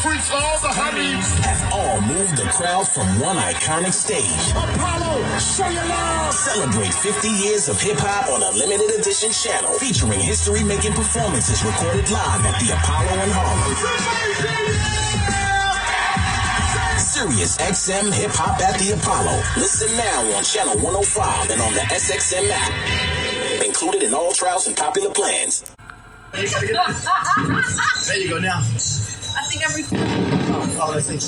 freaks, all the honeys have all moved the crowd from one iconic stage. Apollo, show your love! Celebrate 50 years of hip-hop on a limited edition channel featuring history-making performances recorded live at the Apollo in Harlem. Sirius XM Hip Hop at the Apollo. Listen now on Channel 105 and on the SXM app. Included in all trials and popular plans. There you go now. I think every... Oh, that's it.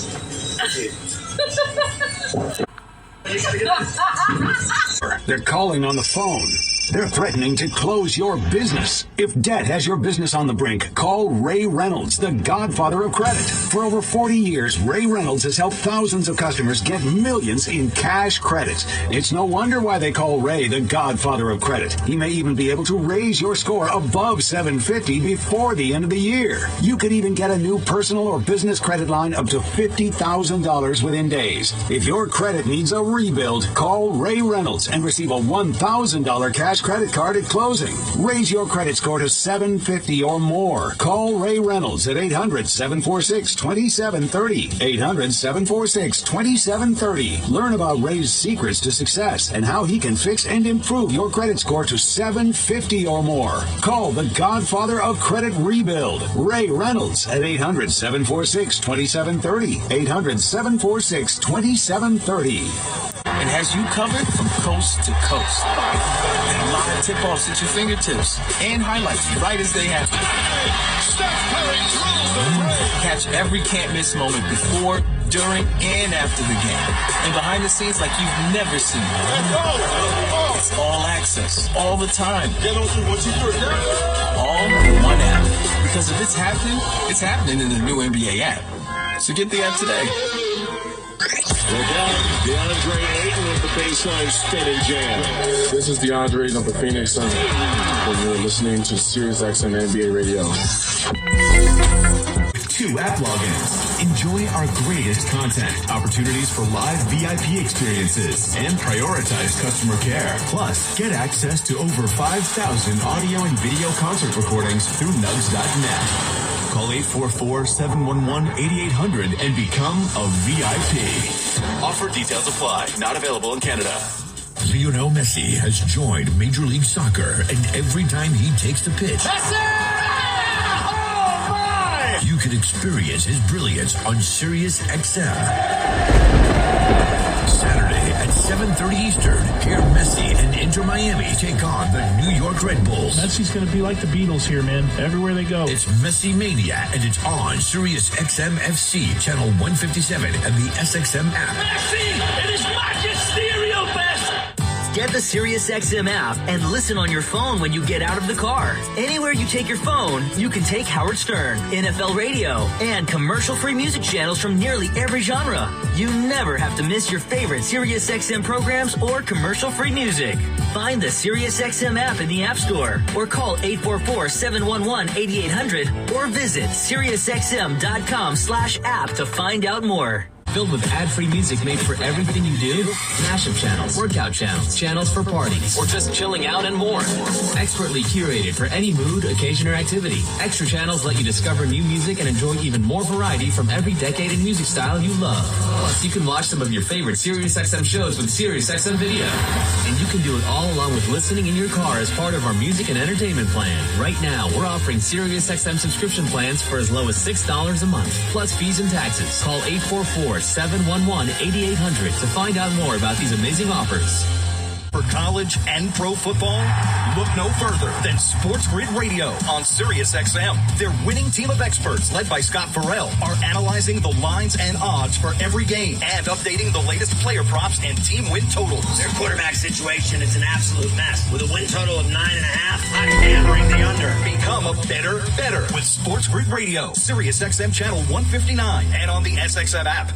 They're calling on the phone. They're threatening to close your business. If debt has your business on the brink, call Ray Reynolds, the godfather of credit. For over 40 years, Ray Reynolds has helped thousands of customers get millions in cash credit. It's no wonder why they call Ray the godfather of credit. He may even be able to raise your score above 750 before the end of the year. You could even get a new personal or business credit line up to $50,000 within days. If your credit needs a rebuild, call Ray Reynolds and receive a $1,000 cash credit card at closing. Raise your credit score to 750 or more. Call Ray Reynolds at 800-746-2730. 800-746-2730. Learn about Ray's secrets to success and how he can fix and improve your credit score to 750 or more. Call the godfather of credit rebuild, Ray Reynolds, at 800-746-2730. 800-746-2730. And has you covered from coast to coast. And live tip-offs at your fingertips. And highlights right as they happen. Steph Curry drills the three. Catch every can't-miss moment before, during, and after the game. And behind the scenes like you've never seen. It's all access, all the time. All in one app. Because if it's happening in the new NBA app. So get the app today. Look out, DeAndre Ayton with the baseline spinning jam. This is DeAndre of the Phoenix Suns, and you're listening to Sirius XM NBA Radio. With 2 app logins, enjoy our greatest content, opportunities for live VIP experiences, and prioritized customer care. Plus, get access to over 5,000 audio and video concert recordings through nugs.net. Call 844-711-8800 and become a VIP. Offer details apply. Not available in Canada. Lionel Messi has joined Major League Soccer, and every time he takes the pitch, you can experience his brilliance on Sirius XM. Saturday at 7:30 Eastern, hear Messi and Inter Miami take on the New York Red Bulls. Messi's going to be like the Beatles here, man. Everywhere they go. It's Messi Mania, and it's on Sirius XM FC, Channel 157, and the SXM app. Messi and his magisterial best! Get the SiriusXM app and listen on your phone when you get out of the car. Anywhere you take your phone, you can take Howard Stern, NFL Radio, and commercial-free music channels from nearly every genre. You never have to miss your favorite SiriusXM programs or commercial-free music. Find the SiriusXM app in the App Store or call 844-711-8800 or visit SiriusXM.com/app to find out more. Filled with ad-free music made for everything you do, mashup channels, workout channels, channels for parties, or just chilling out and more. Expertly curated for any mood, occasion, or activity. Extra channels let you discover new music and enjoy even more variety from every decade and music style you love. Plus, you can watch some of your favorite SiriusXM shows with SiriusXM Video. And you can do it all along with listening in your car as part of our music and entertainment plan. Right now, we're offering SiriusXM subscription plans for as low as $6 a month, plus fees and taxes. Call 844-711-8800 to find out more about these amazing offers. For college and pro football, look no further than Sports Grid Radio on Sirius XM. Their winning team of experts, led by Scott Farrell, are analyzing the lines and odds for every game and updating the latest player props and team win totals. Their quarterback situation is an absolute mess. With a win total of 9.5, I'm hammering the under. Become a better with Sports Grid Radio, Sirius XM Channel 159, and on the SXM app.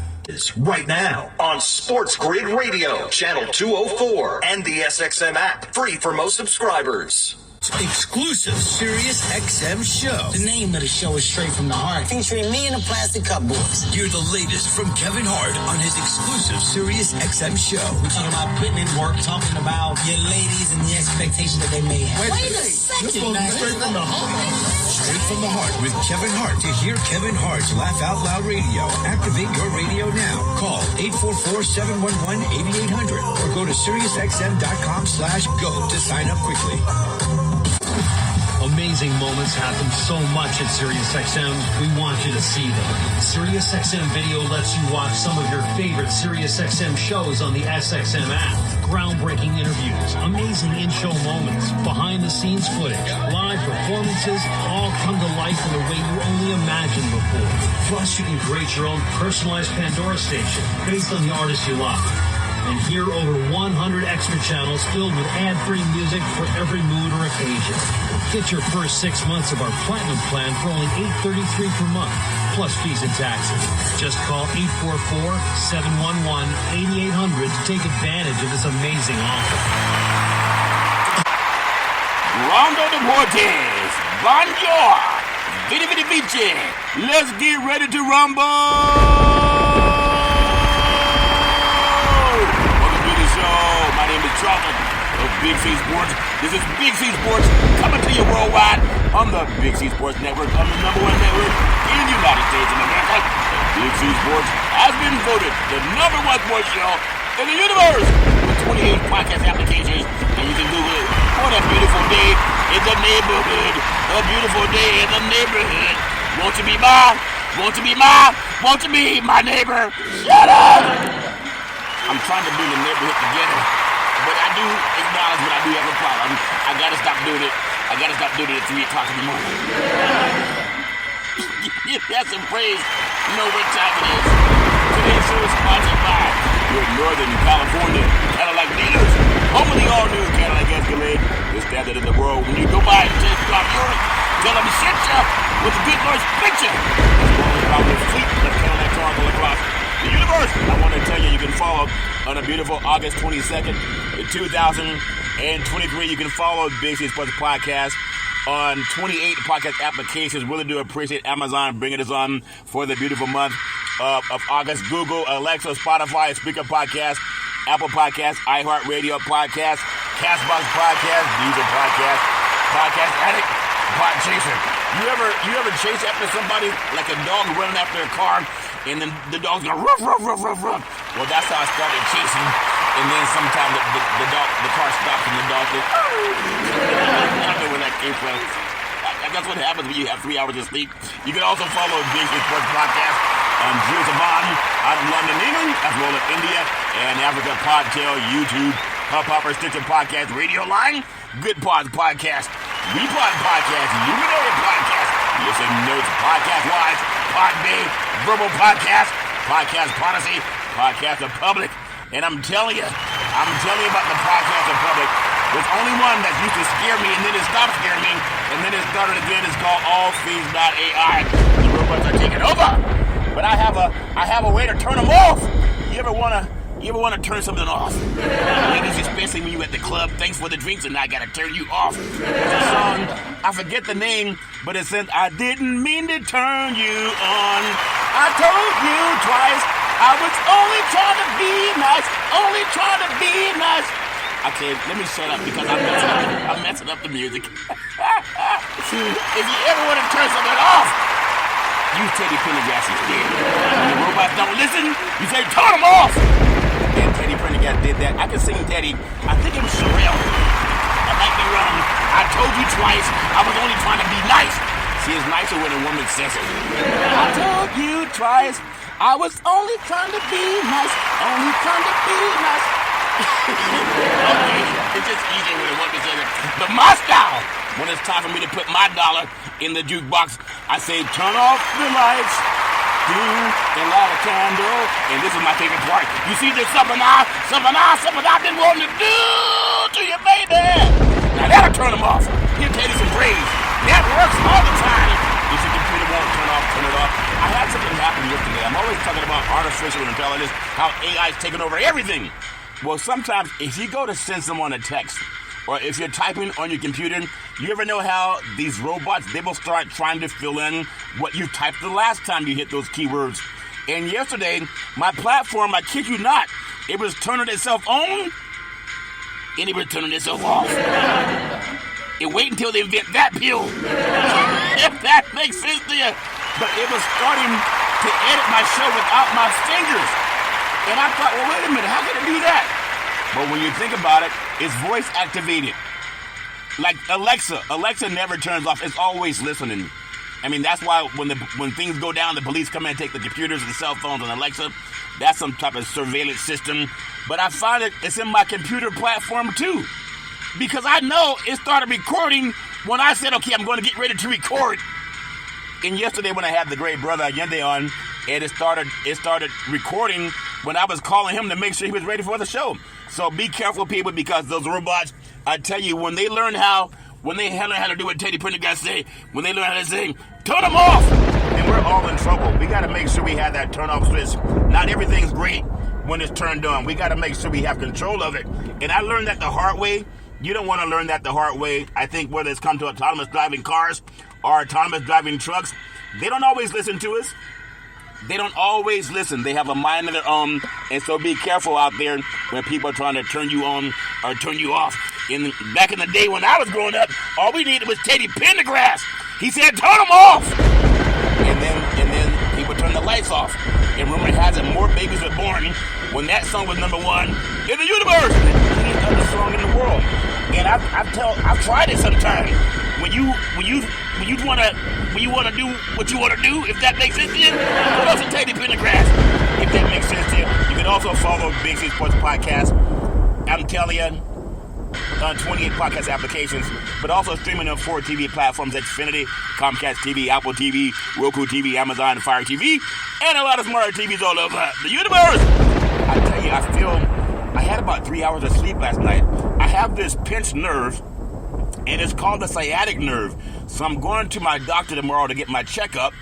Right now on Sports Grid Radio, Channel 204, and the SXM app, free for most subscribers. Exclusive Sirius XM show. The name of the show is Straight from the Heart, featuring me and the Plastic Cup Boys. Hear the latest from Kevin Hart on his exclusive Sirius XM show. We're talking about putting in work, talking about your ladies and the expectations that they may have. Wait a second, Straight from the Heart. Straight from the Heart with Kevin Hart. To hear Kevin Hart's Laugh Out Loud Radio, activate your radio now. Call 844-711-8800 or go to SiriusXM.com/go to sign up quickly. Amazing moments happen so much at SiriusXM. We want you to see them. SiriusXM Video lets you watch some of your favorite SiriusXM shows on the SXM app. Groundbreaking interviews, amazing in-show moments, behind-the-scenes footage, live performances, all come to life in a way you only imagined before. Plus, you can create your own personalized Pandora station based on the artist you love. And hear over 100 extra channels filled with ad-free music for every mood or occasion. Get your first 6 months of our Platinum plan for only $8.33 per month, plus fees and taxes. Just call 844-711-8800 to take advantage of this amazing offer. Rondo Deportes, Bonjour, Vidi Vidi Vici. Let's get ready to rumble. My name is Charlton of Big C Sports. This is Big C Sports coming to you worldwide on the Big C Sports Network, on the #1 network in the United States of America. Big C Sports has been voted the #1 sports show in the universe with 28 podcast applications, and you can Google it. What a beautiful day in the neighborhood. A beautiful day in the neighborhood. Won't you be my? Won't you be my? Won't you be my neighbor? Shut up! I'm trying to bring the neighborhood together, but I do acknowledge when I do have a problem. I gotta stop doing it. I gotta stop doing it at 3 o'clock in the morning. That's some praise. You know what time it is. Today's show is sponsored by your Northern California Cadillac dealers. Home of the all-new Cadillac Escalade. The standard in the world. When you go by and test drive yours, tell them shit ya with a good Lord's picture. It's all about the fleet of Cadillac cars all across the universe. I want to tell you, you can follow on a beautiful August 22nd, 2023. You can follow Big C Sports Podcast on 28 podcast applications. Really do appreciate Amazon bringing us on for the beautiful month of August. Google, Alexa, Spotify, Speaker Podcast, Apple Podcast, iHeartRadio Podcast, Castbox Podcast, Deezer Podcast, Podcast Addict, Pod Chaser. You ever chase after somebody like a dog running after a car, and then the dog's going ruff, ruff, ruff, ruff, ruff? Well, that's how I started chasing, and then sometimes the car stops and the dog goes, I don't know where that came from. That's what happens when you have 3 hours of sleep. You can also follow Big C Sports Podcast on Jill Saban out of London, England, as well as India and Africa, Podtail, YouTube, Hubhopper, Stitcher Podcast, Radio Line, Good Pods Podcast, WePod Podcast, Luminary Podcast, Listen Notes, Podcast Wise, Podbay, Verbal Podcast, Podcast Policy, Podcast Republic. And I'm telling you about the Podcast Republic. There's only one that used to scare me, and then it stopped scaring me, and then it started again. It's called AllThings.ai. The robots are taking over, but I have a way to turn them off. You ever wanna turn something off? Ladies, especially when you at the club. Thanks for the drinks, and I gotta turn you off. There's a song, I forget the name, but it says, I didn't mean to turn you on. I told you twice. I was only trying to be nice. Only trying to be nice. Okay, let me shut up because I'm messing up the music. If you ever want to turn something off, use Teddy Pendergrass instead. When the robots don't listen, you say, turn them off. And Teddy Pendergrass did that. I can sing Teddy. I think it was Sherelle. I might be wrong. I told you twice. I was only trying to be nice. See, it's nicer when a woman says it. I told you twice. I was only trying to be nice. Only trying to be nice. Okay, it's just easier when a woman says it. But my style, when it's time for me to put my dollar in the jukebox, I say, turn off the lights, and light a candle. And this is my favorite part. You see, there's something I've been wanting to do to you, baby. Now that'll turn them off. Give Teddy some praise. That works all the time. If your computer won't turn it off. I had something happen yesterday. I'm always talking about artificial intelligence, how AI is taking over everything. Well, sometimes if you go to send someone a text, or if you're typing on your computer, you ever know how these robots, they will start trying to fill in what you typed the last time you hit those keywords. And yesterday, my platform, I kid you not, it was turning itself on, and it was turning itself off. And wait until they invent that pill. If that makes sense to you. But it was starting to edit my show without my fingers. And I thought, well, wait a minute, how can it do that? But when you think about it, it's voice activated. Like Alexa never turns off. It's always listening. I mean, that's why when things go down, the police come in and take the computers and the cell phones and Alexa. That's some type of surveillance system. But I find it's in my computer platform too. Because I know it started recording when I said, okay, I'm going to get ready to record. And yesterday when I had the great brother Allende on, and it started recording when I was calling him to make sure he was ready for the show. So be careful, people, because those robots, I tell you, when they learn how to do what Teddy Pendergast say, when they learn how to sing, turn them off, then we're all in trouble. We got to make sure we have that turn off switch. Not everything's great when it's turned on. We got to make sure we have control of it. And I learned that the hard way. You don't want to learn that the hard way. I think whether it's come to autonomous driving cars or autonomous driving trucks, they don't always listen to us. They don't always listen. They have a mind of their own. And so be careful out there when people are trying to turn you on or turn you off. Back in the day when I was growing up, all we needed was Teddy Pendergrass. He said, turn them off. And then people turn the lights off. And rumor has it, more babies were born when that song was number one in the universe than any other song in the world. And I've tried it sometimes. When you want to do what you want to do, if that makes sense to you, go to Teddy Pendergrass. If that makes sense to you, you can also follow Big C Sports Podcast. I'm telling you, on 28 podcast applications, but also streaming on 4 TV platforms: Xfinity, Comcast TV, Apple TV, Roku TV, Amazon Fire TV, and a lot of smart TVs all over the universe. I tell you, I had about 3 hours of sleep last night. I have this pinched nerve, and it's called the sciatic nerve. So I'm going to my doctor tomorrow to get my checkup,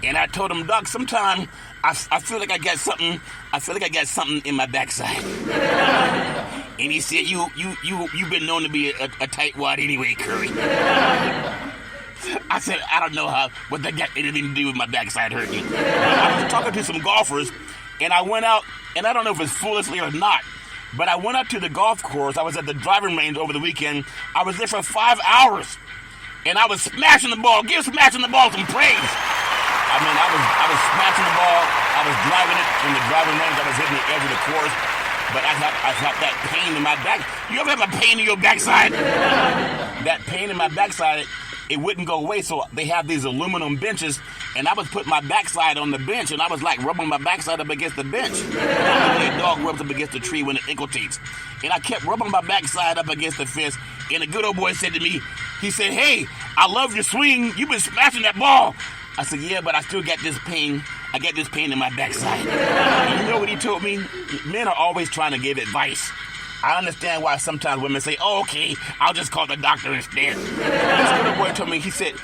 and I told him, Doc, sometime I feel like I got something. I feel like I got something in my backside. And he said, you've been known to be a tightwad anyway, Curry. I said, I don't know what that got anything to do with my backside hurting. I was talking to some golfers, and I went out, and I don't know if it's foolishly or not, but I went out to the golf course. I was at the driving range over the weekend. I was there for 5 hours, and I was smashing the ball. Give smashing the ball some praise. I mean, I was smashing the ball. I was driving it in the driving range. I was hitting the edge of the course. But I have that pain in my back. You ever have a pain in your backside? That pain in my backside, it wouldn't go away. So they have these aluminum benches, and I was putting my backside on the bench, and I was like rubbing my backside up against the bench. The way a dog rubs up against the tree when it ankle-teats. And I kept rubbing my backside up against the fence, and the good old boy said to me, he said, hey, I love your swing. You've been smashing that ball. I said, yeah, but I still got this pain. I get this pain in my backside. And you know what he told me? Men are always trying to give advice. I understand why sometimes women say, oh, okay, I'll just call the doctor instead. This little boy told me, he said,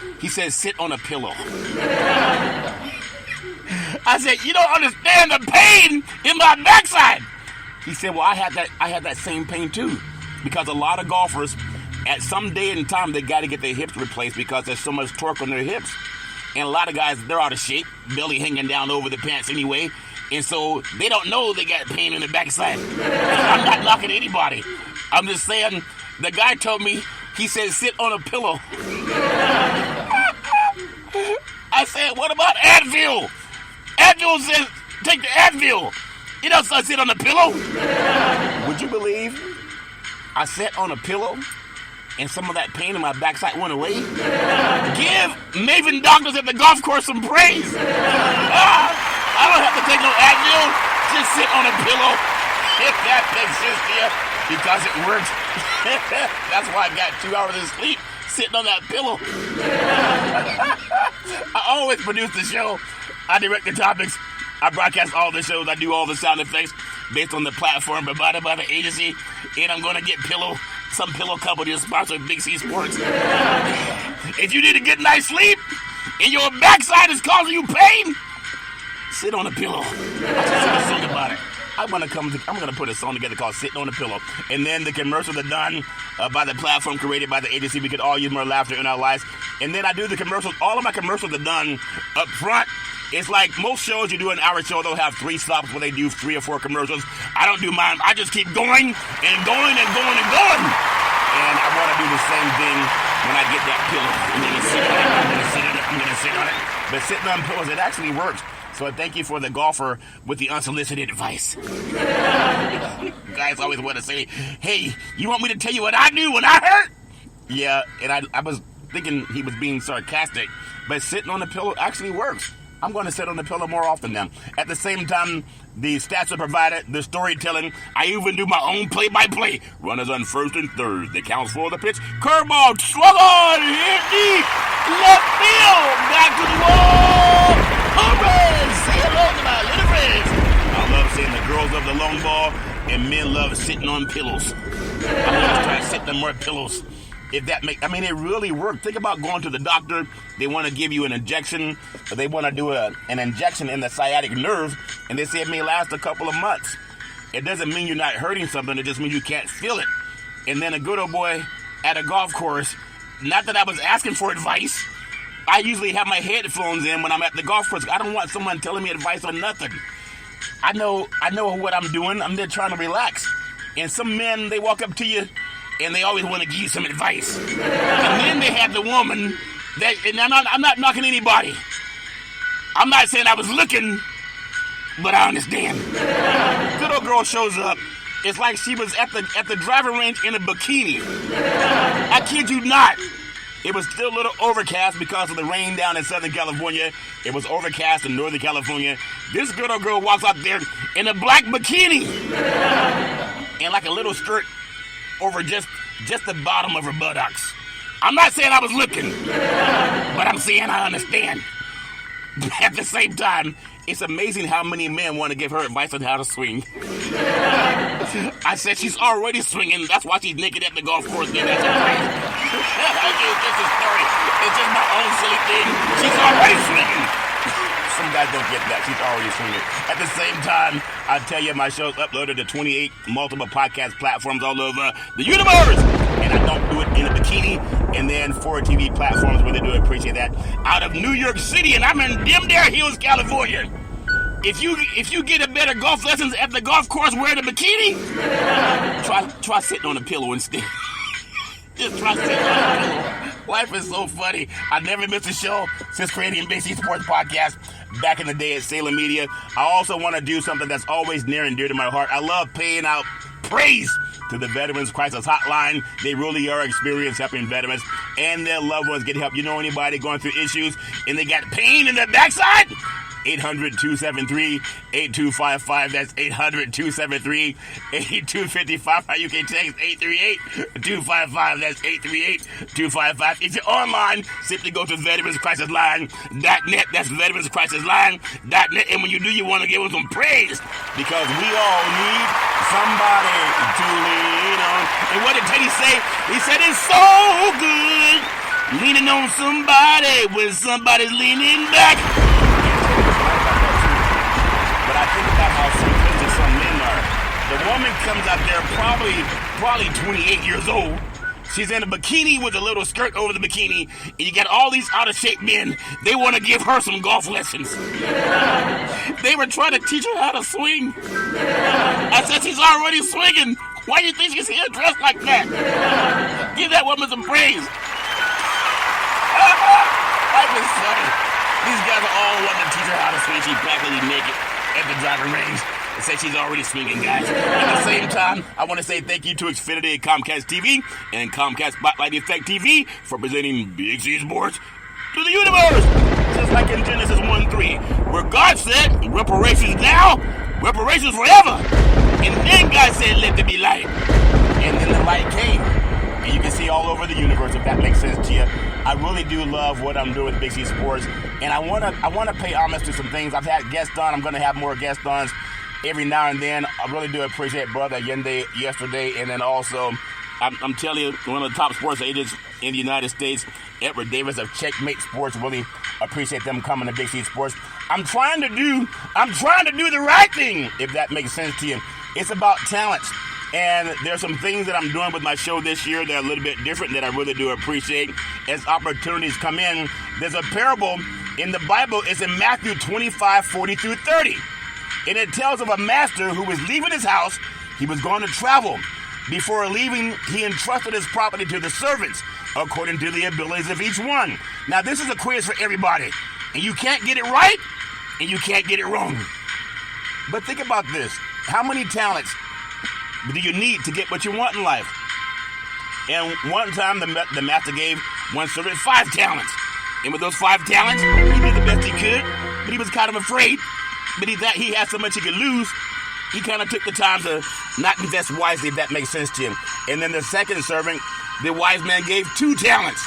sit on a pillow. I said, you don't understand the pain in my backside. He said, well, I had that same pain too. Because a lot of golfers, at some day and time, they got to get their hips replaced because there's so much torque on their hips. And a lot of guys, they're out of shape, belly hanging down over the pants anyway. And so they don't know they got pain in the backside. I'm not knocking anybody. I'm just saying, the guy told me, he said, sit on a pillow. I said, what about Advil? Advil says, take the Advil. You don't sit on a pillow. Would you believe I sat on a pillow? And some of that pain in my backside went away. Give Maven doctors at the golf course some praise. I don't have to take no Advil. Just sit on a pillow. If that makes sense to you, because it works. That's why I got 2 hours of sleep sitting on that pillow. I always produce the show. I direct the topics. I broadcast all the shows. I do all the sound effects based on the platform provided by the agency. And I'm going to get some pillow company to sponsor Big C Sports. If you need a good night's sleep and your backside is causing you pain, sit on a pillow. I just sing a song about it. I'm gonna put a song together called "Sitting on a Pillow," and then the commercials are done by the platform created by the agency. We could all use more laughter in our lives, and then I do the commercials. All of my commercials are done up front. It's like most shows, you do an hour show, they'll have 3 stops where they do 3 or 4 commercials. I don't do mine. I just keep going and going and going and going. And I want to do the same thing when I get that pillow. I'm going to sit on it. sit on it. But sitting on pillows, it actually works. So thank you for the golfer with the unsolicited advice. Guys always want to say, hey, you want me to tell you what I do when I hurt? Yeah, and I was thinking he was being sarcastic, but sitting on the pillow actually works. I'm going to sit on the pillow more often now. At the same time, the stats are provided, the storytelling. I even do my own play-by-play. Runners on first and third. That counts for the pitch. Curveball, swung on, hit deep, left field, back to the wall. Hooray! Say hello to my little friends. I love seeing the girls love the long ball, and men love sitting on pillows. I'm going to try sitting on more pillows. If that it really worked. Think about going to the doctor. They want to give you an injection. They want to do an injection in the sciatic nerve, and they say it may last a couple of months. It doesn't mean you're not hurting something. It just means you can't feel it. And then a good old boy at a golf course, not that I was asking for advice. I usually have my headphones in when I'm at the golf course. I don't want someone telling me advice on nothing. I know what I'm doing. I'm just trying to relax. And some men, they walk up to you, and they always want to give you some advice. And then they have the woman that, and I'm not knocking anybody. I'm not saying I was looking, but I understand. Good old girl shows up. It's like she was at the driving range in a bikini. I kid you not. It was still a little overcast because of the rain down in Southern California. It was overcast in Northern California. This good old girl walks out there in a black bikini and like a little skirt over just the bottom of her buttocks. I'm not saying I was looking, but I'm saying I understand. At the same time, it's amazing how many men want to give her advice on how to swing. I said she's already swinging. That's why she's naked at the golf course. Then that's crazy. It's just a story. It's just my own silly thing. She's already swinging. Some guys don't get that. She's already swinging. At the same time, I tell you, my show's uploaded to 28 multiple podcast platforms all over the universe. And I don't do it in a bikini. And then 4 TV platforms, really do appreciate that. Out of New York City, and I'm in Dimdare Hills, California. If you get a better golf lessons at the golf course wearing a bikini, try sitting on a pillow instead. Just try sitting on a pillow. Life is so funny. I never missed a show since creating Big C Sports Podcast back in the day at Salem Media. I also want to do something that's always near and dear to my heart. I love paying out praise to the Veterans Crisis Hotline. They really are experienced helping veterans and their loved ones get help. You know anybody going through issues and they got pain in their backside? 800-273-8255. That's 800-273-8255. You can text 838-255. That's 838-255. If you're online, simply go to veteranscrisisline.net. That's veteranscrisisline.net. And when you do, you want to give them some praise because we all need somebody to lean on. And what did Teddy say? He said it's so good leaning on somebody when somebody's leaning back. But I think about how simplistic some men are. The woman comes out there probably 28 years old. She's in a bikini with a little skirt over the bikini, and you got all these out-of-shape men. They want to give her some golf lessons. They were trying to teach her how to swing. I said, she's already swinging. Why do you think she's here dressed like that? Give that woman some praise. Life is funny. These guys are all wanting to teach her how to swing. She's practically naked at the driving range. They say she's already swinging, guys. At the same time, I want to say thank you to Xfinity and Comcast TV and Comcast Spotlight Effect TV for presenting Big C Sports to the universe. Just like in Genesis 1:3, where God said, reparations now, reparations forever. And then God said, let there be light. And then the light came. And you can see all over the universe, if that makes sense to you. I really do love what I'm doing with Big C Sports. And I wanna pay homage to some things. I've had guests on. I'm going to have more guest ons every now and then. I really do appreciate Brother Yende yesterday. And then also, I'm telling you, one of the top sports agents in the United States, Edward Davis of Checkmate Sports, really appreciate them coming to Big C Sports. I'm trying to do the right thing, if that makes sense to you. It's about talent. And there's some things that I'm doing with my show this year that are a little bit different that I really do appreciate. As opportunities come in, there's a parable in the Bible. It's in Matthew 25:40-30. And it tells of a master who was leaving his house. He was going to travel. Before leaving, he entrusted his property to the servants according to the abilities of each one. Now, this is a quiz for everybody, and you can't get it right, and you can't get it wrong. But think about this. How many talents do you need to get what you want in life? And one time, the master gave one servant 5 talents. And with those 5 talents, he did the best he could, but he was kind of afraid. But he had so much he could lose, he kind of took the time to not invest wisely, if that makes sense to him. And then the second servant, the wise man gave 2 talents.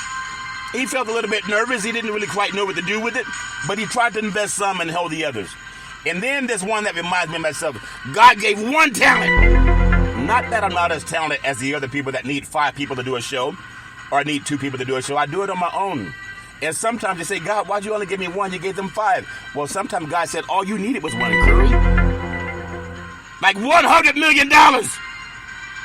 He felt a little bit nervous. He didn't really quite know what to do with it, but he tried to invest some and hold the others. And then there's one that reminds me of myself. God gave 1 talent. Not that I'm not as talented as the other people that need 5 people to do a show, or I need 2 people to do a show. I do it on my own. And sometimes you say, God, why'd you only give me 1? You gave them 5. Well, sometimes God said, all you needed was 1 curry. Like $100 million.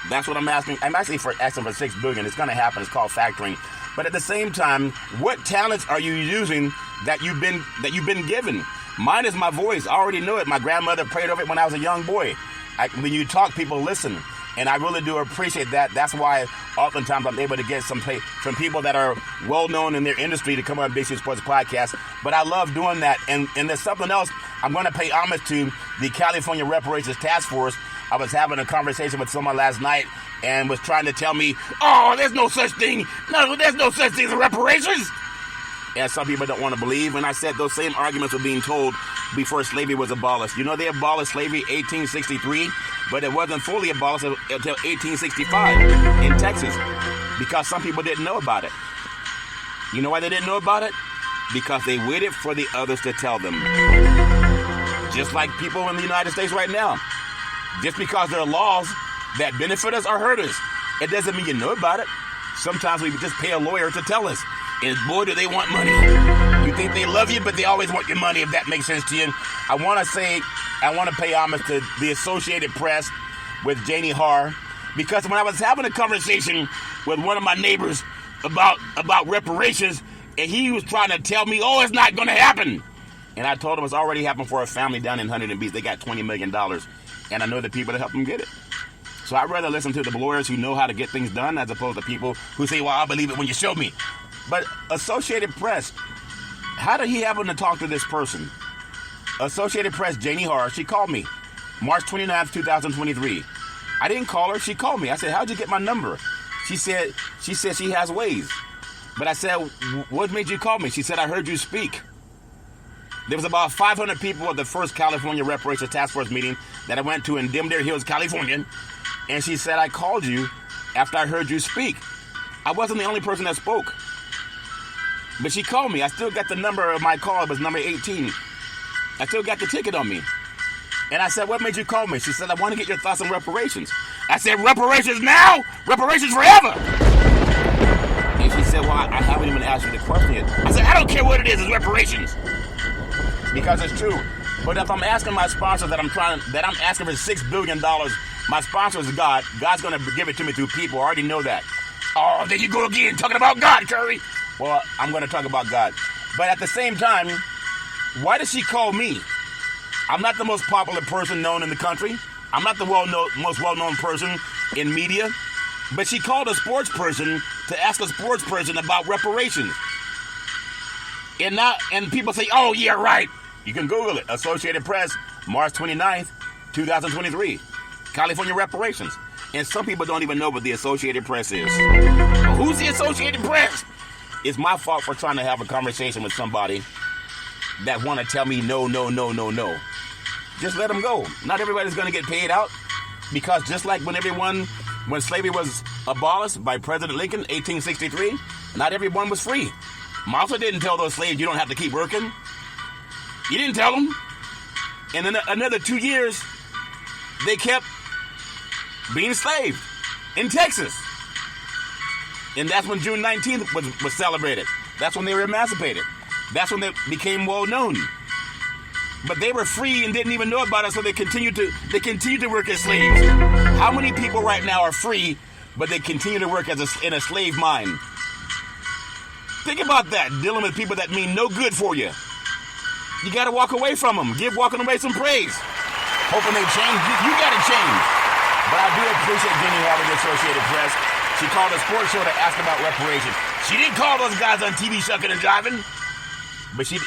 That's what I'm asking. I'm actually asking for $6 billion. It's going to happen. It's called factoring. But at the same time, what talents are you using that you've been given? Mine is my voice. I already know it. My grandmother prayed over it when I was a young boy. When you talk, people listen. And I really do appreciate that. That's why oftentimes I'm able to get some people that are well-known in their industry to come on Big City Sports Podcast. But I love doing that. And there's something else. I'm going to pay homage to the California Reparations Task Force. I was having a conversation with someone last night and was trying to tell me, oh, there's no such thing. No, there's no such thing as reparations. And some people don't want to believe. And I said those same arguments were being told before slavery was abolished. You know, they abolished slavery in 1863, but it wasn't fully abolished until 1865 in Texas because some people didn't know about it. You know why they didn't know about it? Because they waited for the others to tell them. Just like people in the United States right now. Just because there are laws that benefit us or hurt us, it doesn't mean you know about it. Sometimes we just pay a lawyer to tell us. And boy, do they want money. You think they love you, but they always want your money, if that makes sense to you. I want to pay homage to the Associated Press with Janie Harr, because when I was having a conversation with one of my neighbors about reparations, and he was trying to tell me, oh, it's not going to happen. And I told him it's already happened for a family down in Huntington Beach. They got $20 million, and I know the people that help them get it. So I'd rather listen to the lawyers who know how to get things done as opposed to people who say, well, I'll believe it when you show me. But Associated Press, how did he happen to talk to this person? Associated Press, Janie Harr, she called me March 29th, 2023. I didn't call her. She called me. I said, how'd you get my number? She said she has ways. But I said, what made you call me? She said, I heard you speak. There was about 500 people at the first California Reparations Task Force meeting that I went to in Dimdare Hills, California. And she said, I called you after I heard you speak. I wasn't the only person that spoke. But she called me. I still got the number of my call. It was number 18. I still got the ticket on me. And I said, what made you call me? She said, I want to get your thoughts on reparations. I said, reparations now? Reparations forever? And she said, well, I haven't even asked you the question yet. I said, I don't care what it is, it's reparations. Because it's true. But if I'm asking my sponsor that I'm asking for $6 billion, my sponsor is God. God's going to give it to me through people. I already know that. Oh, there you go again, talking about God, Curry. Well, I'm going to talk about God. But at the same time, why does she call me? I'm not the most popular person known in the country. I'm not the most well-known person in media. But she called a sports person to ask a sports person about reparations. And people say, oh, yeah, right. You can Google it. Associated Press, March 29th, 2023. California Reparations. And some people don't even know what the Associated Press is. Well, who's the Associated Press? It's my fault for trying to have a conversation with somebody that want to tell me no. Just let them go. Not everybody's going to get paid out, because just like when slavery was abolished by President Lincoln, 1863, not everyone was free. Martha didn't tell those slaves, you don't have to keep working. He didn't tell them. And then another 2 years, they kept being enslaved in Texas. And that's when June 19th was celebrated. That's when they were emancipated. That's when they became well known. But they were free and didn't even know about it, so they continued to work as slaves. How many people right now are free, but they continue to work in a slave mine? Think about that, dealing with people that mean no good for you. You got to walk away from them. Give walking away some praise. Hoping they change. You got to change. But I do appreciate Jenny having the Associated Press. She called a sports show to ask about reparations. She didn't call those guys on TV shucking and jiving.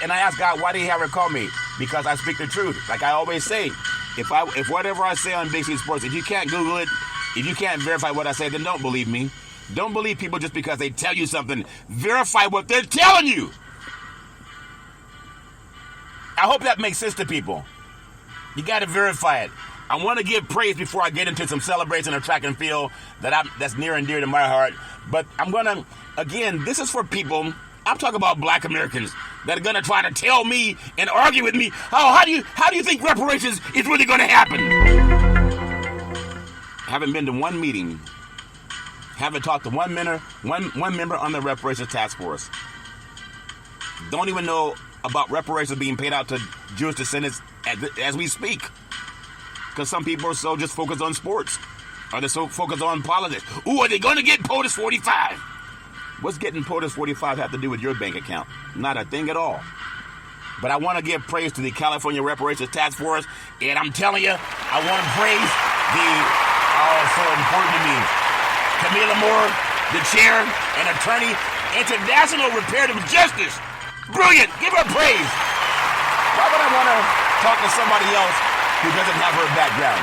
And I asked God, why did he have her call me? Because I speak the truth. Like I always say, if whatever I say on Big C Sports, if you can't Google it, if you can't verify what I say, then don't believe me. Don't believe people just because they tell you something. Verify what they're telling you. I hope that makes sense to people. You got to verify it. I want to give praise before I get into some celebration of track and field that's near and dear to my heart. But I'm going to, again, this is for people, I'm talking about black Americans that are going to try to tell me and argue with me, how do you think reparations is really going to happen? Haven't been to one meeting. Haven't talked to one member on the reparations task force. Don't even know about reparations being paid out to Jewish descendants as we speak. Because some people are so just focused on sports. Or they're so focused on politics. Ooh, are they going to get POTUS 45? What's getting POTUS 45 have to do with your bank account? Not a thing at all. But I want to give praise to the California Reparations Task Force. And I'm telling you, I want to praise so important to me, Camila Moore, the chair and attorney, International Reparative Justice. Brilliant. Give her praise. Why would I want to talk to somebody else who doesn't have her background?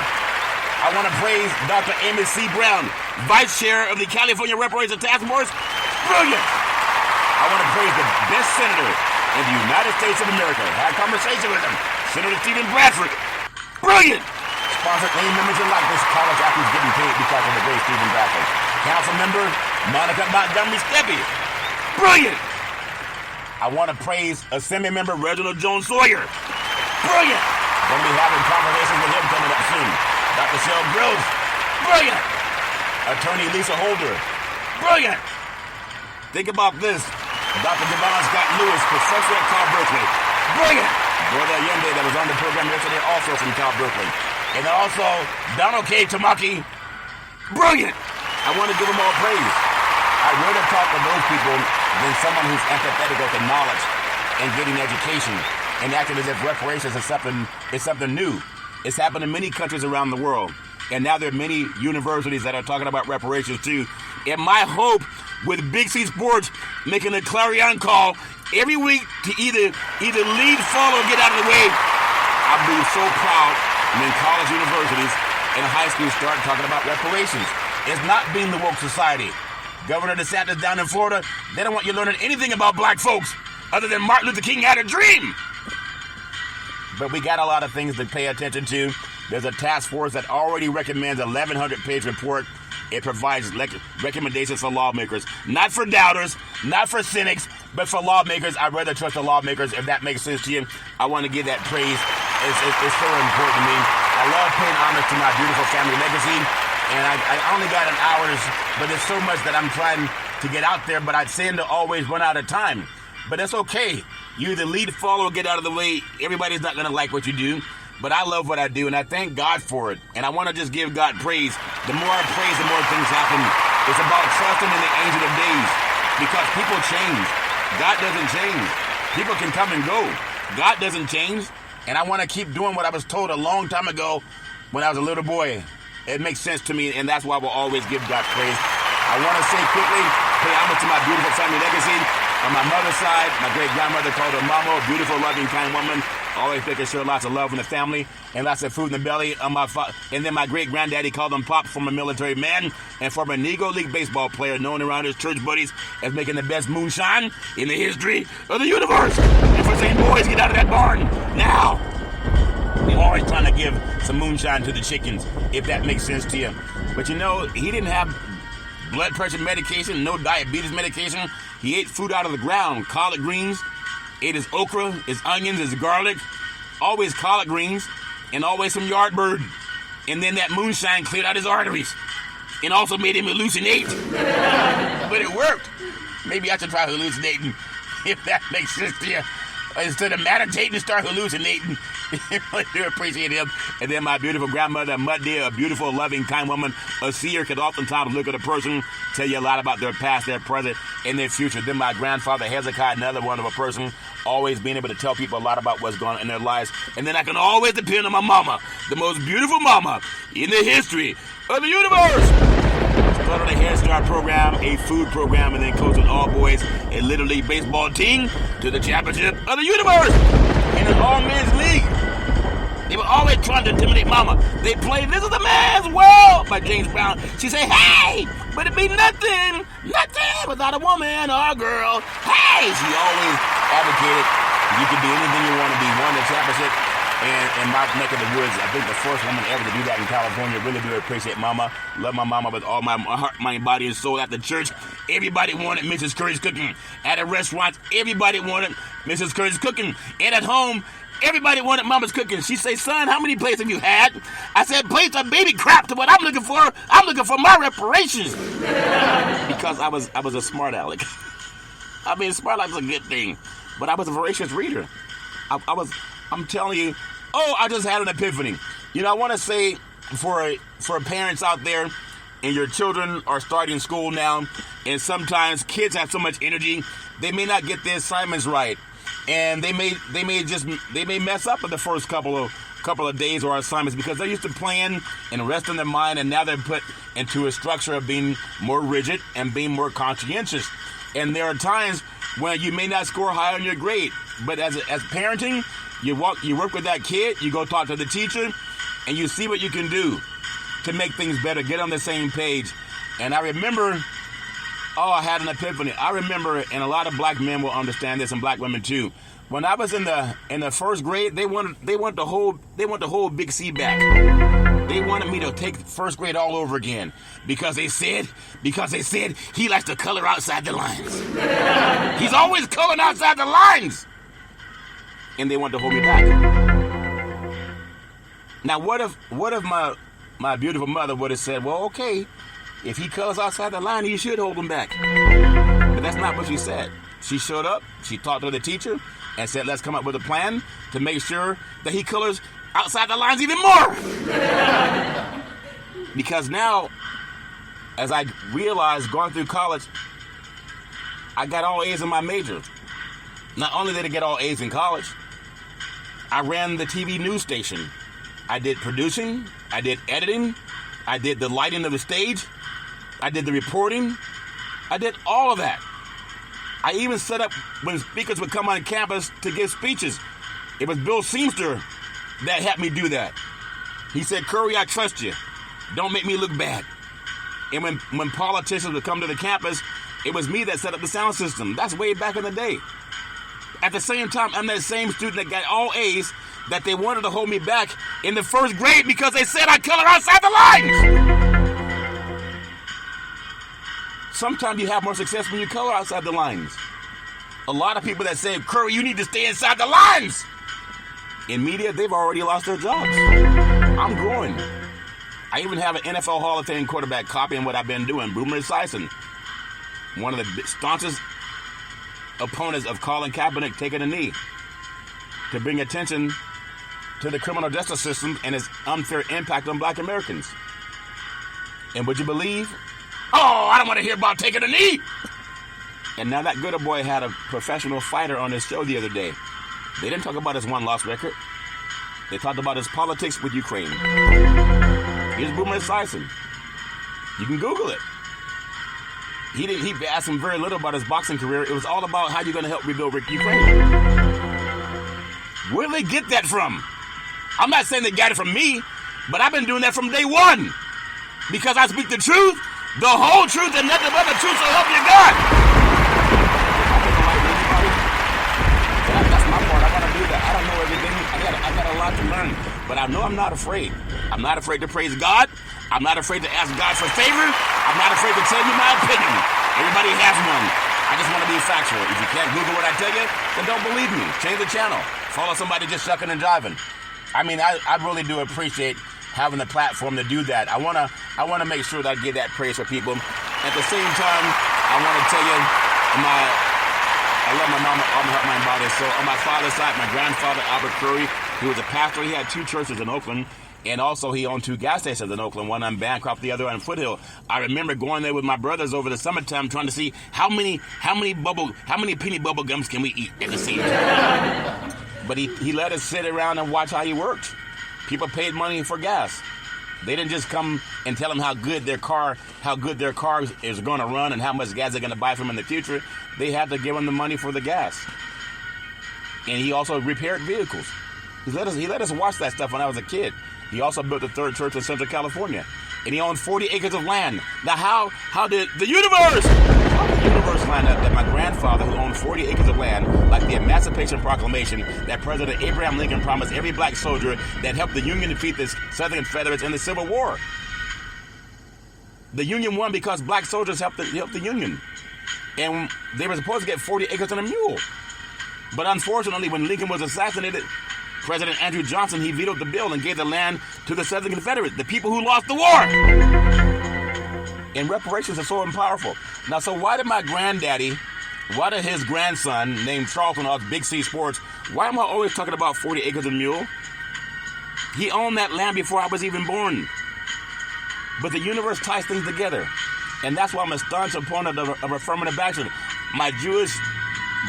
I want to praise Dr. Amy C. Brown, Vice Chair of the California Reparations Task Force. Brilliant. I want to praise the best senator in the United States of America. I had a conversation with him, Senator Stephen Bradford. Brilliant. Sponsored name members in like this college athletes getting paid because of the great Stephen Bradford. Council member Monica Montgomery Steppe. Brilliant. I want to praise Assembly member Reginald Jones Sawyer. Brilliant. Going to be having conversations with him coming up soon. Dr. Shell Groves. Brilliant. Attorney Lisa Holder. Brilliant. Think about this. Dr. Javon Scott Lewis, professor at Cal Berkeley. Brilliant. Brother Allende that was on the program yesterday, also from Cal Berkeley. And also, Donald K. Tamaki. Brilliant. I want to give them all praise. I'd rather talk to those people than someone who's antithetical to knowledge and getting education and acting as if reparations is something new. It's happened in many countries around the world. And now there are many universities that are talking about reparations too. And my hope with Big C Sports making a clarion call every week to either lead, follow, or get out of the way, I'll be so proud when college universities and high schools start talking about reparations. It's not being the woke society. Governor DeSantis down in Florida, they don't want you learning anything about black folks other than Martin Luther King had a dream. But we got a lot of things to pay attention to. There's a task force that already recommends a 1,100-page report. It provides recommendations for lawmakers. Not for doubters, not for cynics, but for lawmakers. I'd rather trust the lawmakers if that makes sense to you. I want to give that praise. It's so important to me. I love paying homage to my beautiful family legacy. And I only got an hour's, but there's so much that I'm trying to get out there, but I tend to always run out of time. But that's okay. You either lead, follow, or get out of the way. Everybody's not going to like what you do. But I love what I do, and I thank God for it. And I want to just give God praise. The more I praise, the more things happen. It's about trusting in the angel of days. Because people change. God doesn't change. People can come and go. God doesn't change. And I want to keep doing what I was told a long time ago when I was a little boy. It makes sense to me, and that's why we'll always give God praise. I want to say quickly, pay homage to my beautiful family legacy. On my mother's side, my great-grandmother called her Mama, a beautiful, loving, kind woman. Always making sure lots of love in the family and lots of food in the belly. And then my great-granddaddy called him Pop, former military man and former Negro League baseball player, known around his church buddies as making the best moonshine in the history of the universe. And for saying, boys, get out of that barn now. We're always trying to give some moonshine to the chickens, if that makes sense to you. But you know, he didn't have blood pressure medication, no diabetes medication. He ate food out of the ground, collard greens, ate his okra, his onions, his garlic, always collard greens, and always some yardbird. And then that moonshine cleared out his arteries and also made him hallucinate. But it worked. Maybe I should try hallucinating, if that makes sense to you. Instead of meditating, start hallucinating. I really do appreciate him. And then my beautiful grandmother, Mud Deer, a beautiful, loving, kind woman. A seer could oftentimes look at a person, tell you a lot about their past, their present, and their future. Then my grandfather, Hezekiah, another wonderful person, always being able to tell people a lot about what's going on in their lives. And then I can always depend on my mama, the most beautiful mama in the history of the universe. Started a Head Start program, a food program, and then coaching all boys a Little League baseball team to the championship of the universe in an all-men's league. They were always trying to intimidate mama. They played This Is the Man's World by James Brown. She say, hey, but it be nothing without a woman or a girl. Hey, she always advocated you can be anything you want to be. Won the championship in my neck of the woods. I think the first woman ever to do that in California. Really do appreciate mama. Love my mama with all my heart, mind, body, and soul. At the church, everybody wanted Mrs. Curry's cooking. At a restaurant, everybody wanted Mrs. Curry's cooking. And at home, everybody wanted mama's cooking. She say, son, how many plates have you had? I said, plates of baby crap to what I'm looking for. I'm looking for my reparations. Because I was a smart aleck. I mean, smart aleck is a good thing. But I was a voracious reader. I'm telling you, I just had an epiphany. You know, I want to say for parents out there, and your children are starting school now, and sometimes kids have so much energy, they may not get the assignments right. And they may mess up in the first couple of days or assignments because they're used to playing and resting their mind, and now they're put into a structure of being more rigid and being more conscientious. And there are times when you may not score high on your grade, but as parenting, you work with that kid, you go talk to the teacher, and you see what you can do to make things better, get on the same page. And I remember, I had an epiphany. I remember, and a lot of black men will understand this, and black women too. When I was in the first grade, they wanted the whole Big C back. They wanted me to take first grade all over again because they said he likes to color outside the lines. He's always coloring outside the lines, and they wanted to hold me back. Now, what if my beautiful mother would have said, well, okay, if he colors outside the line, you should hold him back. But that's not what she said. She showed up, she talked to the teacher, and said, let's come up with a plan to make sure that he colors outside the lines even more. Because now, as I realized going through college, I got all A's in my major. Not only did I get all A's in college, I ran the TV news station. I did producing, I did editing, I did the lighting of the stage, I did the reporting, I did all of that. I even set up when speakers would come on campus to give speeches. It was Bill Seamster that helped me do that. He said, Curry, I trust you. Don't make me look bad. And when politicians would come to the campus, it was me that set up the sound system. That's way back in the day. At the same time, I'm that same student that got all A's that they wanted to hold me back in the first grade because they said I color outside the lines. Sometimes you have more success when you color outside the lines. A lot of people that say, Curry, you need to stay inside the lines. In media, they've already lost their jobs. I'm growing. I even have an NFL Hall of Fame quarterback copying what I've been doing. Boomer Esiason, one of the staunchest opponents of Colin Kaepernick taking a knee to bring attention to the criminal justice system and its unfair impact on black Americans. And would you believe? I don't want to hear about taking a knee. And now that good boy had a professional fighter on his show the other day. They didn't talk about his one-loss record. They talked about his politics with Ukraine. Here's Boomer Esiason. You can Google it. He asked him very little about his boxing career. It was all about how you're going to help rebuild Ukraine. Where did they get that from? I'm not saying they got it from me, but I've been doing that from day one. Because I speak the truth, the whole truth, and nothing but the truth, so help you God. That's my part. I got to do that. I don't know everything. I got a lot to learn. But I know I'm not afraid. I'm not afraid to praise God. I'm not afraid to ask God for favor. I'm not afraid to tell you my opinion. Everybody has one. I just want to be factual. If you can't Google what I tell you, then don't believe me. Change the channel. Follow somebody just shucking and jiving. I mean, I really do appreciate having the platform to do that. I wanna make sure that I give that praise for people. At the same time, I want to tell you, I love my mama, all my heart, mind, body. So on my father's side, my grandfather, Albert Curry, he was a pastor. He had 2 churches in Oakland. And also he owned 2 gas stations in Oakland, one on Bancroft, the other on Foothill. I remember going there with my brothers over the summertime trying to see how many penny bubble gums can we eat at the same time. But he let us sit around and watch how he worked. People paid money for gas. They didn't just come and tell them how good their car is going to run and how much gas they're going to buy from in the future. They had to give them the money for the gas. And he also repaired vehicles. He let us watch that stuff when I was a kid. He also built the third church in Central California. And he owned 40 acres of land. Now, how did the universe line up that my grandfather, who owned 40 acres of land, like the Emancipation Proclamation that President Abraham Lincoln promised every black soldier that helped the Union defeat the Southern Confederates in the Civil War? The Union won because black soldiers helped the Union. And they were supposed to get 40 acres and a mule. But unfortunately, when Lincoln was assassinated, President Andrew Johnson, he vetoed the bill and gave the land to the Southern Confederates, the people who lost the war. And reparations are so powerful. Now, so why did his grandson, named Charlton of Big C Sports, why am I always talking about 40 acres and mule? He owned that land before I was even born. But the universe ties things together. And that's why I'm a staunch opponent of affirmative action. My Jewish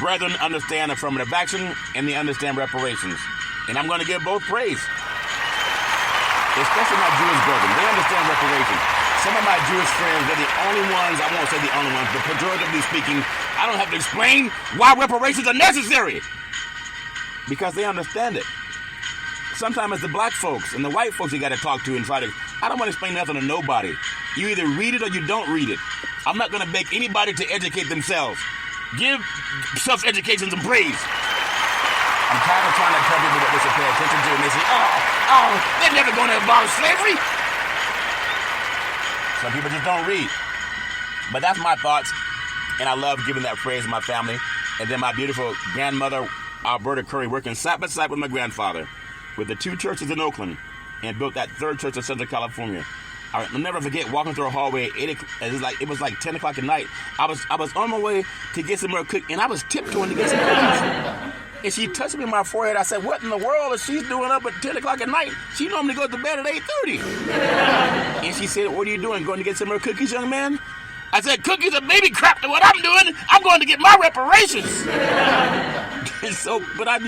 brethren understand affirmative action, and they understand reparations. And I'm going to give both praise. Especially my Jewish brethren. They understand reparations. Some of my Jewish friends, they're the only ones, I won't say the only ones, but pejoratively speaking, I don't have to explain why reparations are necessary. Because they understand it. Sometimes it's the black folks and the white folks you got to talk to and try to... I don't want to explain nothing to nobody. You either read it or you don't read it. I'm not going to beg anybody to educate themselves. Give self-education some praise. I'm tired of trying to tell people what they should pay attention to, and they say, they're never going to abolish slavery. Some people just don't read. But that's my thoughts, and I love giving that praise to my family. And then my beautiful grandmother, Alberta Curry, working side by side with my grandfather with the two churches in Oakland and built that third church in Central California. I'll never forget walking through a hallway at 8 o'clock. It was like 10 o'clock at night. I was on my way to get some more cookies, and I was tiptoeing to get some cookies. And she touched me on my forehead. I said, what in the world is she doing up at 10 o'clock at night? She normally goes to bed at 8:30. And she said, what are you doing? Going to get some more cookies, young man? I said, cookies are baby crap to what I'm doing. I'm going to get my reparations. But I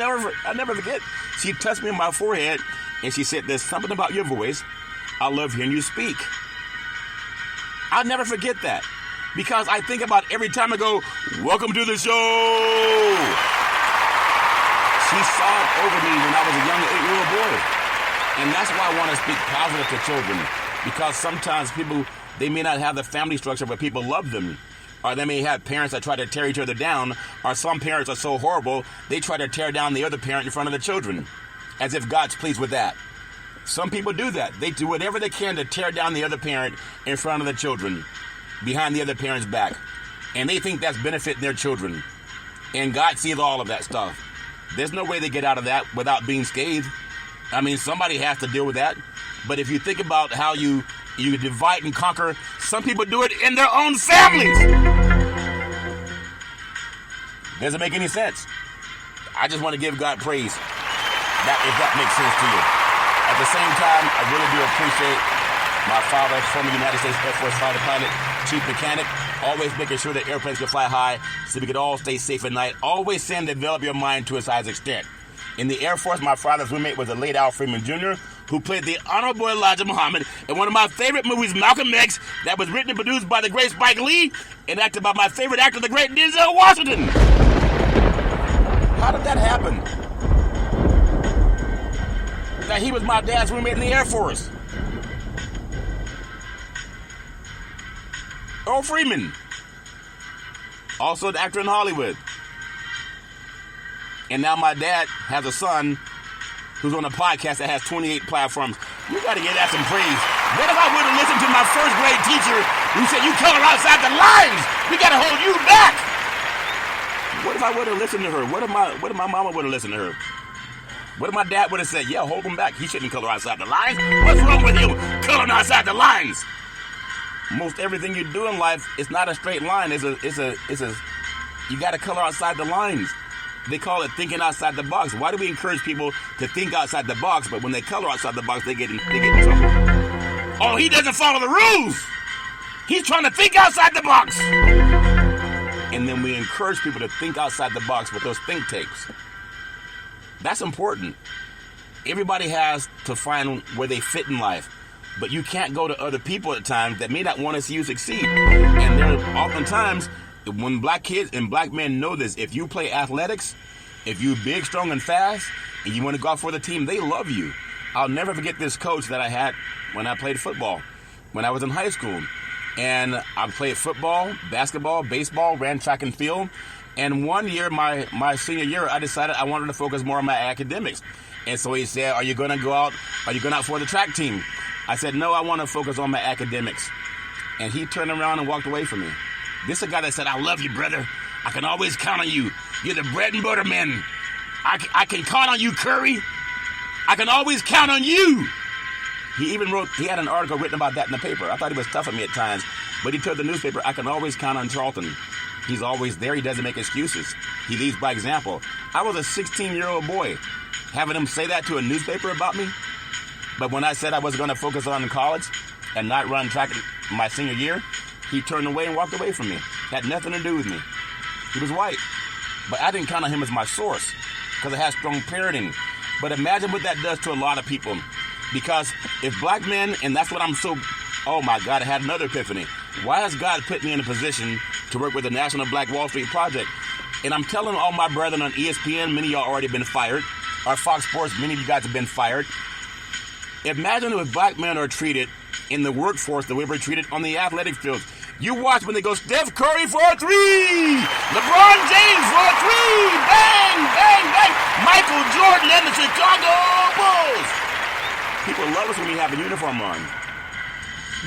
never forget. She touched me on my forehead, and she said, there's something about your voice. I love hearing you speak. I'll never forget that. Because I think about every time I go, welcome to the show. She saw it over me when I was a young 8-year-old boy. And that's why I want to speak positive to children. Because sometimes people, they may not have the family structure where people love them. Or they may have parents that try to tear each other down. Or some parents are so horrible, they try to tear down the other parent in front of the children. As if God's pleased with that. Some people do that. They do whatever they can to tear down the other parent in front of the children. Behind the other parent's back. And they think that's benefiting their children. And God sees all of that stuff. There's no way they get out of that without being scathed. I mean, somebody has to deal with that. But if you think about how you divide and conquer, some people do it in their own families. Doesn't make any sense. I just want to give God praise. If that makes sense to you. At the same time, I really do appreciate my father, former United States Air Force fighter pilot, chief mechanic, always making sure that airplanes can fly high so we could all stay safe at night. Always saying develop your mind to its highest extent. In the Air Force, my father's roommate was the late Al Freeman Jr., who played the Honorable Elijah Muhammad in one of my favorite movies, Malcolm X, that was written and produced by the great Spike Lee and acted by my favorite actor, the great Denzel Washington. How did that happen? That he was my dad's roommate in the Air Force. Earl Freeman. Also the actor in Hollywood. And now my dad has a son who's on a podcast that has 28 platforms. You got to give that some praise. What if I would have listened to my first grade teacher who said, you color outside the lines. We got to hold you back. What if I would have listened to her? What if my mama would have listened to her? What if my dad would have said, yeah, hold him back. He shouldn't color outside the lines. What's wrong with you coloring outside the lines? Most everything you do in life, it's not a straight line. It's a you got to color outside the lines. They call it thinking outside the box. Why do we encourage people to think outside the box, but when they color outside the box, they get in trouble? Oh, he doesn't follow the rules. He's trying to think outside the box. And then we encourage people to think outside the box with those think tanks. That's important. Everybody has to find where they fit in life. But you can't go to other people at times that may not want to see you succeed. And there are oftentimes, when black kids and black men know this, if you play athletics, if you big, strong, and fast, and you want to go out for the team, they love you. I'll never forget this coach that I had when I played football, when I was in high school. And I played football, basketball, baseball, ran track and field. And one year, my senior year, I decided I wanted to focus more on my academics. And so he said, are you going to go out for the track team? I said, no, I want to focus on my academics. And he turned around and walked away from me. This is a guy that said, I love you, brother. I can always count on you. You're the bread and butter man. I can count on you, Curry. I can always count on you. He had an article written about that in the paper. I thought he was tough on me at times. But he told the newspaper, I can always count on Charlton. He's always there. He doesn't make excuses. He leads by example. I was a 16-year-old boy. Having him say that to a newspaper about me. But when I said I was going to focus on college and not run track my senior year, he turned away and walked away from me. Had nothing to do with me. He was white. But I didn't count on him as my source because it has strong parenting. But imagine what that does to a lot of people. Because if black men, and that's what oh my God, I had another epiphany. Why has God put me in a position to work with the National Black Wall Street Project? And I'm telling all my brethren on ESPN, many of y'all already been fired. Or Fox Sports, many of you guys have been fired. Imagine if black men are treated in the workforce the way we're treated on the athletic field. You watch when they go, Steph Curry for a three, LeBron James for a three, bang, bang, bang, Michael Jordan and the Chicago Bulls. People love us when we have a uniform on.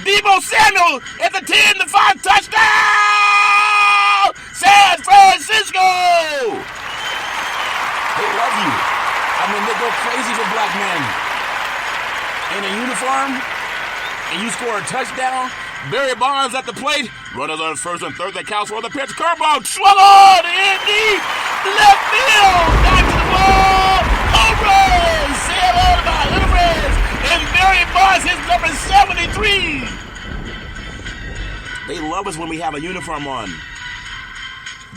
Debo Samuel at the 10, the 5 touchdown, San Francisco. They love you. I mean, they go crazy for black men. In a uniform, and you score a touchdown, Barry Bonds at the plate, runners on first and third, that counts for the pitch, curveball, swung on in deep, left field, back to the ball, home run, say hello to my little friends, and Barry Bonds hits number 73. They love us when we have a uniform on.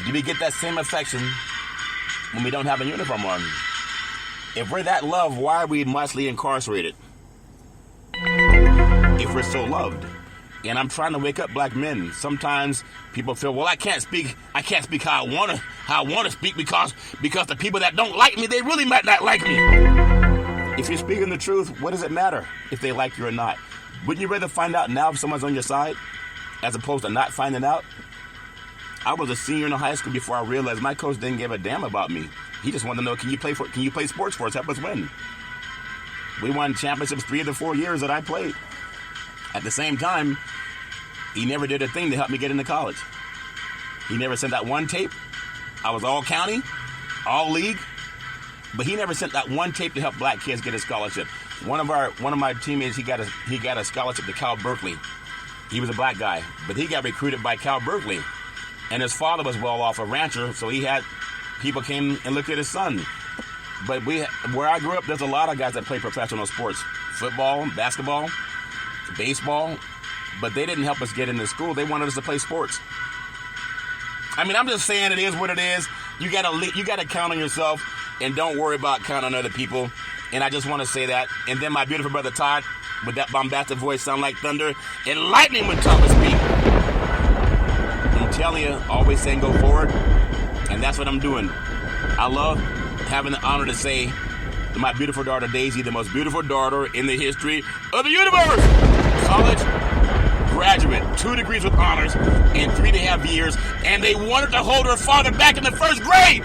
Do we get that same affection when we don't have a uniform on? If we're that loved, why are we mostly incarcerated? If we're so loved. And I'm trying to wake up black men. Sometimes people feel, well, I can't speak how I want to speak because the people that don't like me, they really might not like me. If you're speaking the truth, what does it matter if they like you or not? Wouldn't you rather find out now if someone's on your side as opposed to not finding out? I was a senior in high school before I realized my coach didn't give a damn about me. He just wanted to know, can you play sports for us? Help us win. We won championships 3 of the 4 years that I played. At the same time, he never did a thing to help me get into college. He never sent that one tape. I was all county, all league, but he never sent that one tape to help black kids get a scholarship. One of my teammates, he got a scholarship to Cal Berkeley. He was a black guy, but he got recruited by Cal Berkeley, and his father was well off, a rancher, so he had people came and looked at his son. But where I grew up, there's a lot of guys that play professional sports, football, basketball, baseball, but they didn't help us get into school. They wanted us to play sports. I mean, I'm just saying it is what it is. You gotta count on yourself and don't worry about counting on other people. And I just want to say that. And then my beautiful brother Todd, with that bombastic voice, sound like thunder and lightning when Thomas speaks. I'm telling you, always saying go forward, and that's what I'm doing. I love having the honor to say to my beautiful daughter Daisy, the most beautiful daughter in the history of the universe, college graduate, 2 degrees with honors in 3.5 years, and they wanted to hold her father back in the 1st grade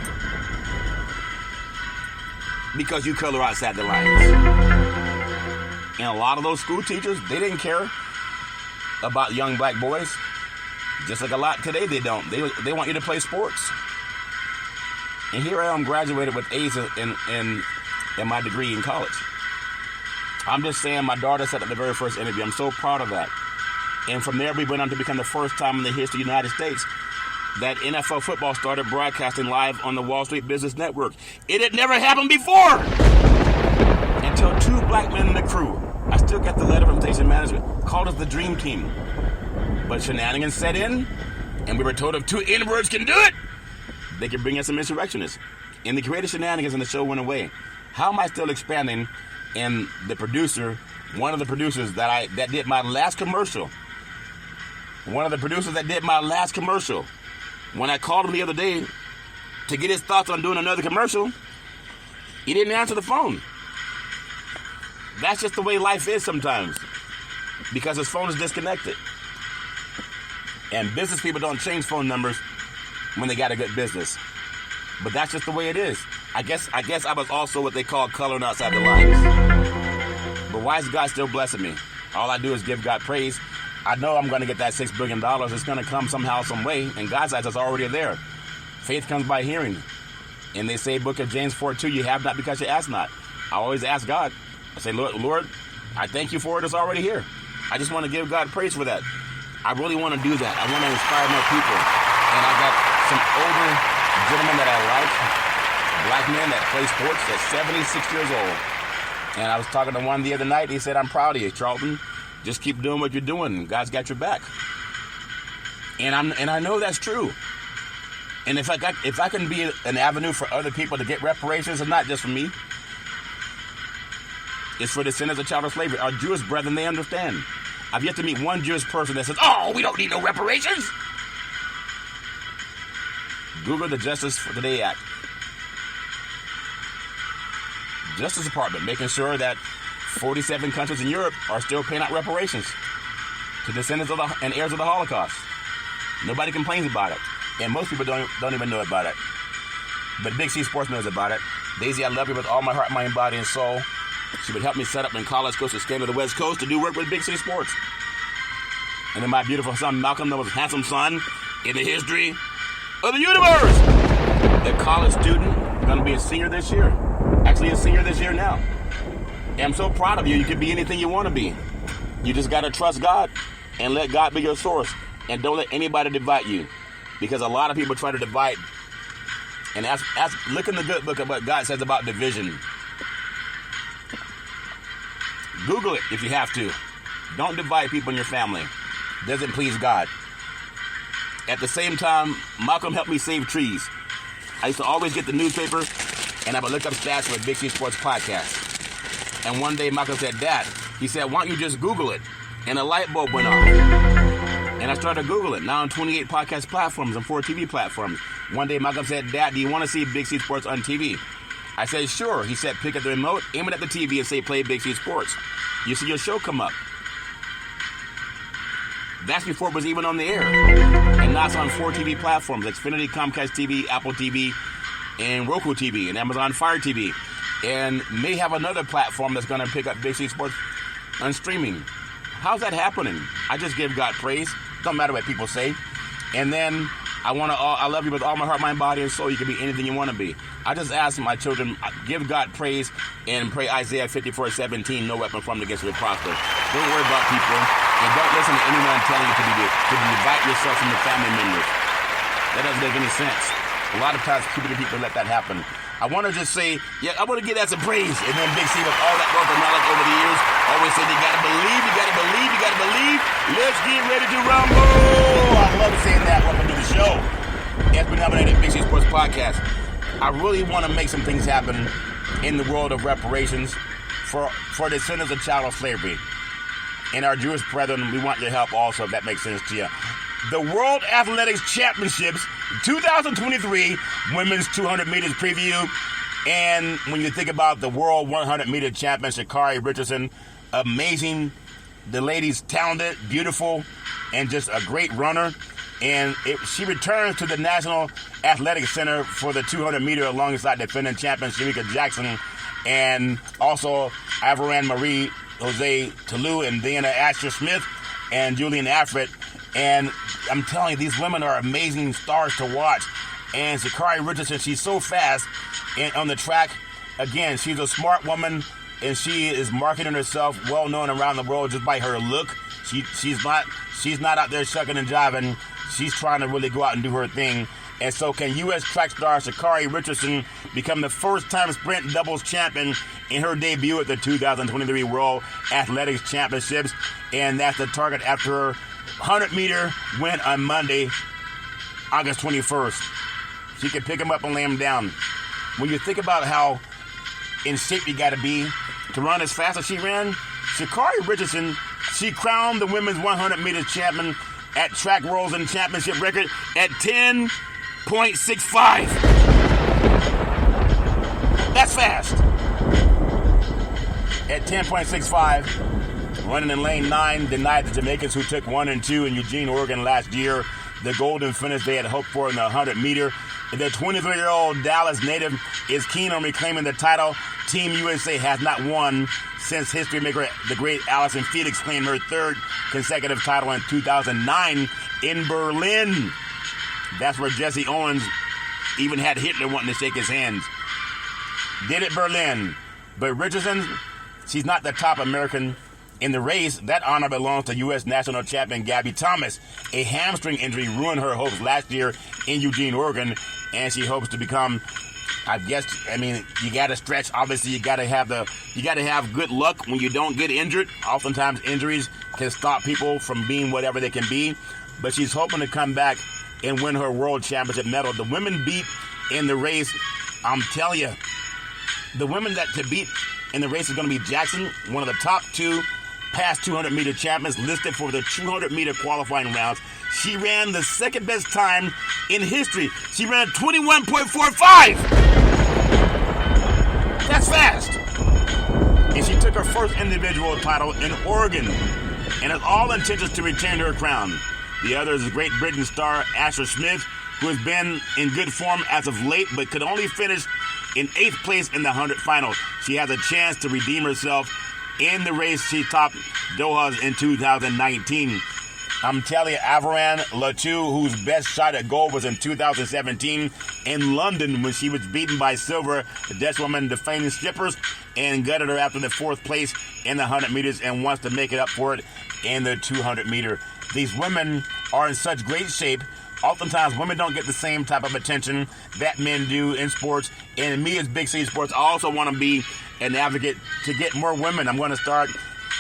because you color outside the lines. And a lot of those school teachers, they didn't care about young black boys. Just like a lot today, they don't. They want you to play sports. And here I am, graduated with A's in my degree in college. I'm just saying, my daughter said at the very first interview, I'm so proud of that. And from there, we went on to become the first time in the history of the United States that NFL football started broadcasting live on the Wall Street Business Network. It had never happened before until 2 black men in the crew. I still got the letter from station management. Called us the Dream Team. But shenanigans set in, and we were told if 2 N-words can do it, they could bring in some insurrectionists. And the creative shenanigans and the show went away. How am I still expanding? And the producer one of the producers that did my last commercial. When I called him the other day to get his thoughts on doing another commercial, he didn't answer the phone. That's just the way life is sometimes, because his phone is disconnected. And business people don't change phone numbers when they got a good business. But that's just the way it is. I guess I was also what they call coloring outside the lines. But why is God still blessing me? All I do is give God praise. I know I'm going to get that $6 billion. It's going to come somehow, some way. In God's eyes, it's already there. Faith comes by hearing. And they say, book of James 4:2, you have not because you ask not. I always ask God. I say, Lord, I thank you for it. It's already here. I just want to give God praise for that. I really want to do that. I want to inspire more people. And I got some older gentlemen that I like, black men that play sports at 76 years old. And I was talking to one the other night. He said, I'm proud of you, Charlton. Just keep doing what you're doing. God's got your back. And I know that's true. And if I can be an avenue for other people to get reparations, it's not just for me. It's for the descendants of child of slavery. Our Jewish brethren, they understand. I've yet to meet one Jewish person that says, oh, we don't need no reparations. Google the Justice for Today Act. Justice Department making sure that 47 countries in Europe are still paying out reparations to descendants of and heirs of the Holocaust. Nobody complains about it. And most people don't even know about it. But Big C Sports knows about it. Daisy, I love you with all my heart, mind, body, and soul. She would help me set up in college, coast to stand to the West Coast to do work with Big C Sports. And then my beautiful son, Malcolm, that was a handsome son in the history of the universe. The college student, going to be a senior this year. Actually a senior this year now. And I'm so proud of you. You can be anything you want to be. You just got to trust God and let God be your source. And don't let anybody divide you. Because a lot of people try to divide. And look in the good book of what God says about division. Google it if you have to. Don't divide people in your family. Doesn't please God. At the same time, Malcolm helped me save trees. I used to always get the newspaper, and I would look up stats for a Big C Sports podcast. And one day Malcolm said, Dad, he said, why don't you just Google it? And a light bulb went off. And I started Googling. Now on 28 podcast platforms and 4 TV platforms. One day Malcolm said, Dad, do you want to see Big C Sports on TV? I said, sure. He said, pick up the remote, aim it at the TV, and say, play Big C Sports. You see your show come up. That's before it was even on the air. And now it's on 4 TV platforms, Xfinity, Comcast TV, Apple TV, and Roku TV, and Amazon Fire TV. And may have another platform that's going to pick up Big C Sports on streaming. How's that happening? I just give God praise. Don't matter what people say. And then I love you with all my heart, mind, body, and soul. You can be anything you want to be. I just ask my children, give God praise and pray Isaiah 54:17, no weapon formed against you will prosper. Don't worry about people, and don't listen to anyone telling you to divide yourself from your family members. That doesn't make any sense. A lot of times people let that happen. I want to just say, I want to give that some praise. And then Big C, with all that wealth and knowledge over the years, always said, you got to believe, you got to believe, you got to believe. Let's get ready to rumble. I love saying that. Welcome to the show. It's been nominated Big C Sports Podcast. I really want to make some things happen in the world of reparations for descendants of child of slavery. And our Jewish brethren, we want your help also, if that makes sense to you. The World Athletics Championships 2023 Women's 200 meters preview. And when you think about the World 100 meter champion, Sha'Carri Richardson, amazing. The lady's talented, beautiful, and just a great runner. And she returns to the National Athletics Center for the 200 meter alongside defending champion Shamika Jackson and also Avaran Marie Jose Toulouse and Diana Asher Smith and Julian Affred. And I'm telling you, these women are amazing stars to watch. And Sha'Carri Richardson, she's so fast and on the track. Again, she's a smart woman, and she is marketing herself well known around the world just by her look. She's not out there shucking and jiving. She's trying to really go out and do her thing. And so can U.S. track star Sha'Carri Richardson become the first-time sprint doubles champion in her debut at the 2023 World Athletics Championships? And that's the target after her 100-meter win on Monday, August 21st. She can pick him up and lay him down. When you think about how in shape you got to be to run as fast as she ran, Sha'Carri Richardson, she crowned the women's 100 meters champion at Track Worlds and Championship record at 10.65. That's fast. At 10.65, running in lane 9 denied the Jamaicans who took 1 and 2 in Eugene, Oregon last year the golden finish they had hoped for in the 100 meter. The 23-year-old Dallas native is keen on reclaiming the title. Team USA has not won since history maker the great Allyson Felix claimed her third consecutive title in 2009 in Berlin. That's where Jesse Owens even had Hitler wanting to shake his hands. Did it Berlin. But Richardson, she's not the top American in the race. That honor belongs to U.S. national champion Gabby Thomas. A hamstring injury ruined her hopes last year in Eugene, Oregon, and she hopes to become, you got to stretch. Obviously, you got to have good luck when you don't get injured. Oftentimes, injuries can stop people from being whatever they can be. But she's hoping to come back and win her world championship medal. The women beat in the race, I'm telling you, the women that to beat in the race is going to be Jackson, one of the top 2 past 200-meter champions listed for the 200-meter qualifying rounds. She ran the second best time in history. She ran 21.45. That's fast. And she took her first individual title in Oregon and has all intentions to retain her crown. The other is Great Britain star Asher Smith, who has been in good form as of late, but could only finish in 8th place in the 100 final. She has a chance to redeem herself in the race she topped Doha's in 2019. I'm telling you, Avran Latu, whose best shot at gold was in 2017 in London when she was beaten by Silver, the Dutch woman defending strippers, and gutted her after the 4th place in the 100 meters and wants to make it up for it in the 200 meter. These women are in such great shape. Oftentimes, women don't get the same type of attention that men do in sports. And me as Big City Sports, I also want to be an advocate to get more women. I'm going to start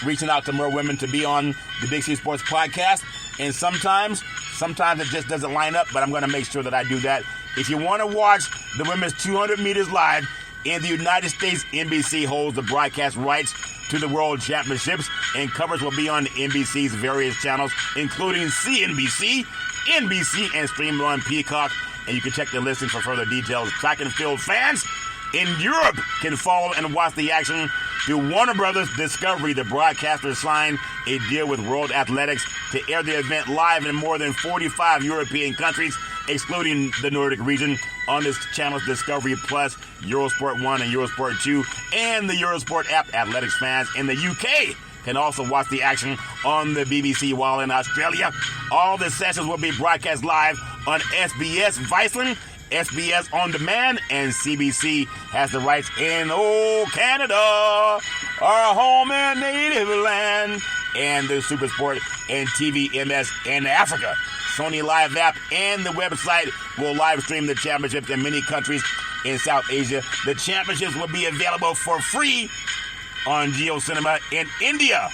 reaching out to more women to be on the Big City Sports podcast. And sometimes it just doesn't line up, but I'm going to make sure that I do that. If you want to watch the women's 200 meters live in the United States, NBC holds the broadcast rights to the World Championships, and coverage will be on NBC's various channels, including CNBC, NBC, and streamed on Peacock. And you can check the listing for further details. Track and field fans in Europe can follow and watch the action through Warner Brothers Discovery. The broadcaster signed a deal with World Athletics to air the event live in more than 45 European countries, excluding the Nordic region, on this channel's Discovery Plus, Eurosport 1 and Eurosport 2, and the Eurosport app. Athletics fans in the UK can also watch the action on the BBC, while in Australia, all the sessions will be broadcast live on SBS Viceland, SBS On Demand, and CBC has the rights in Canada, our home and native land, and the Supersport and TVMS in Africa. Sony Live app and the website will live stream the championships in many countries in South Asia. The championships will be available for free on Geo Cinema in India.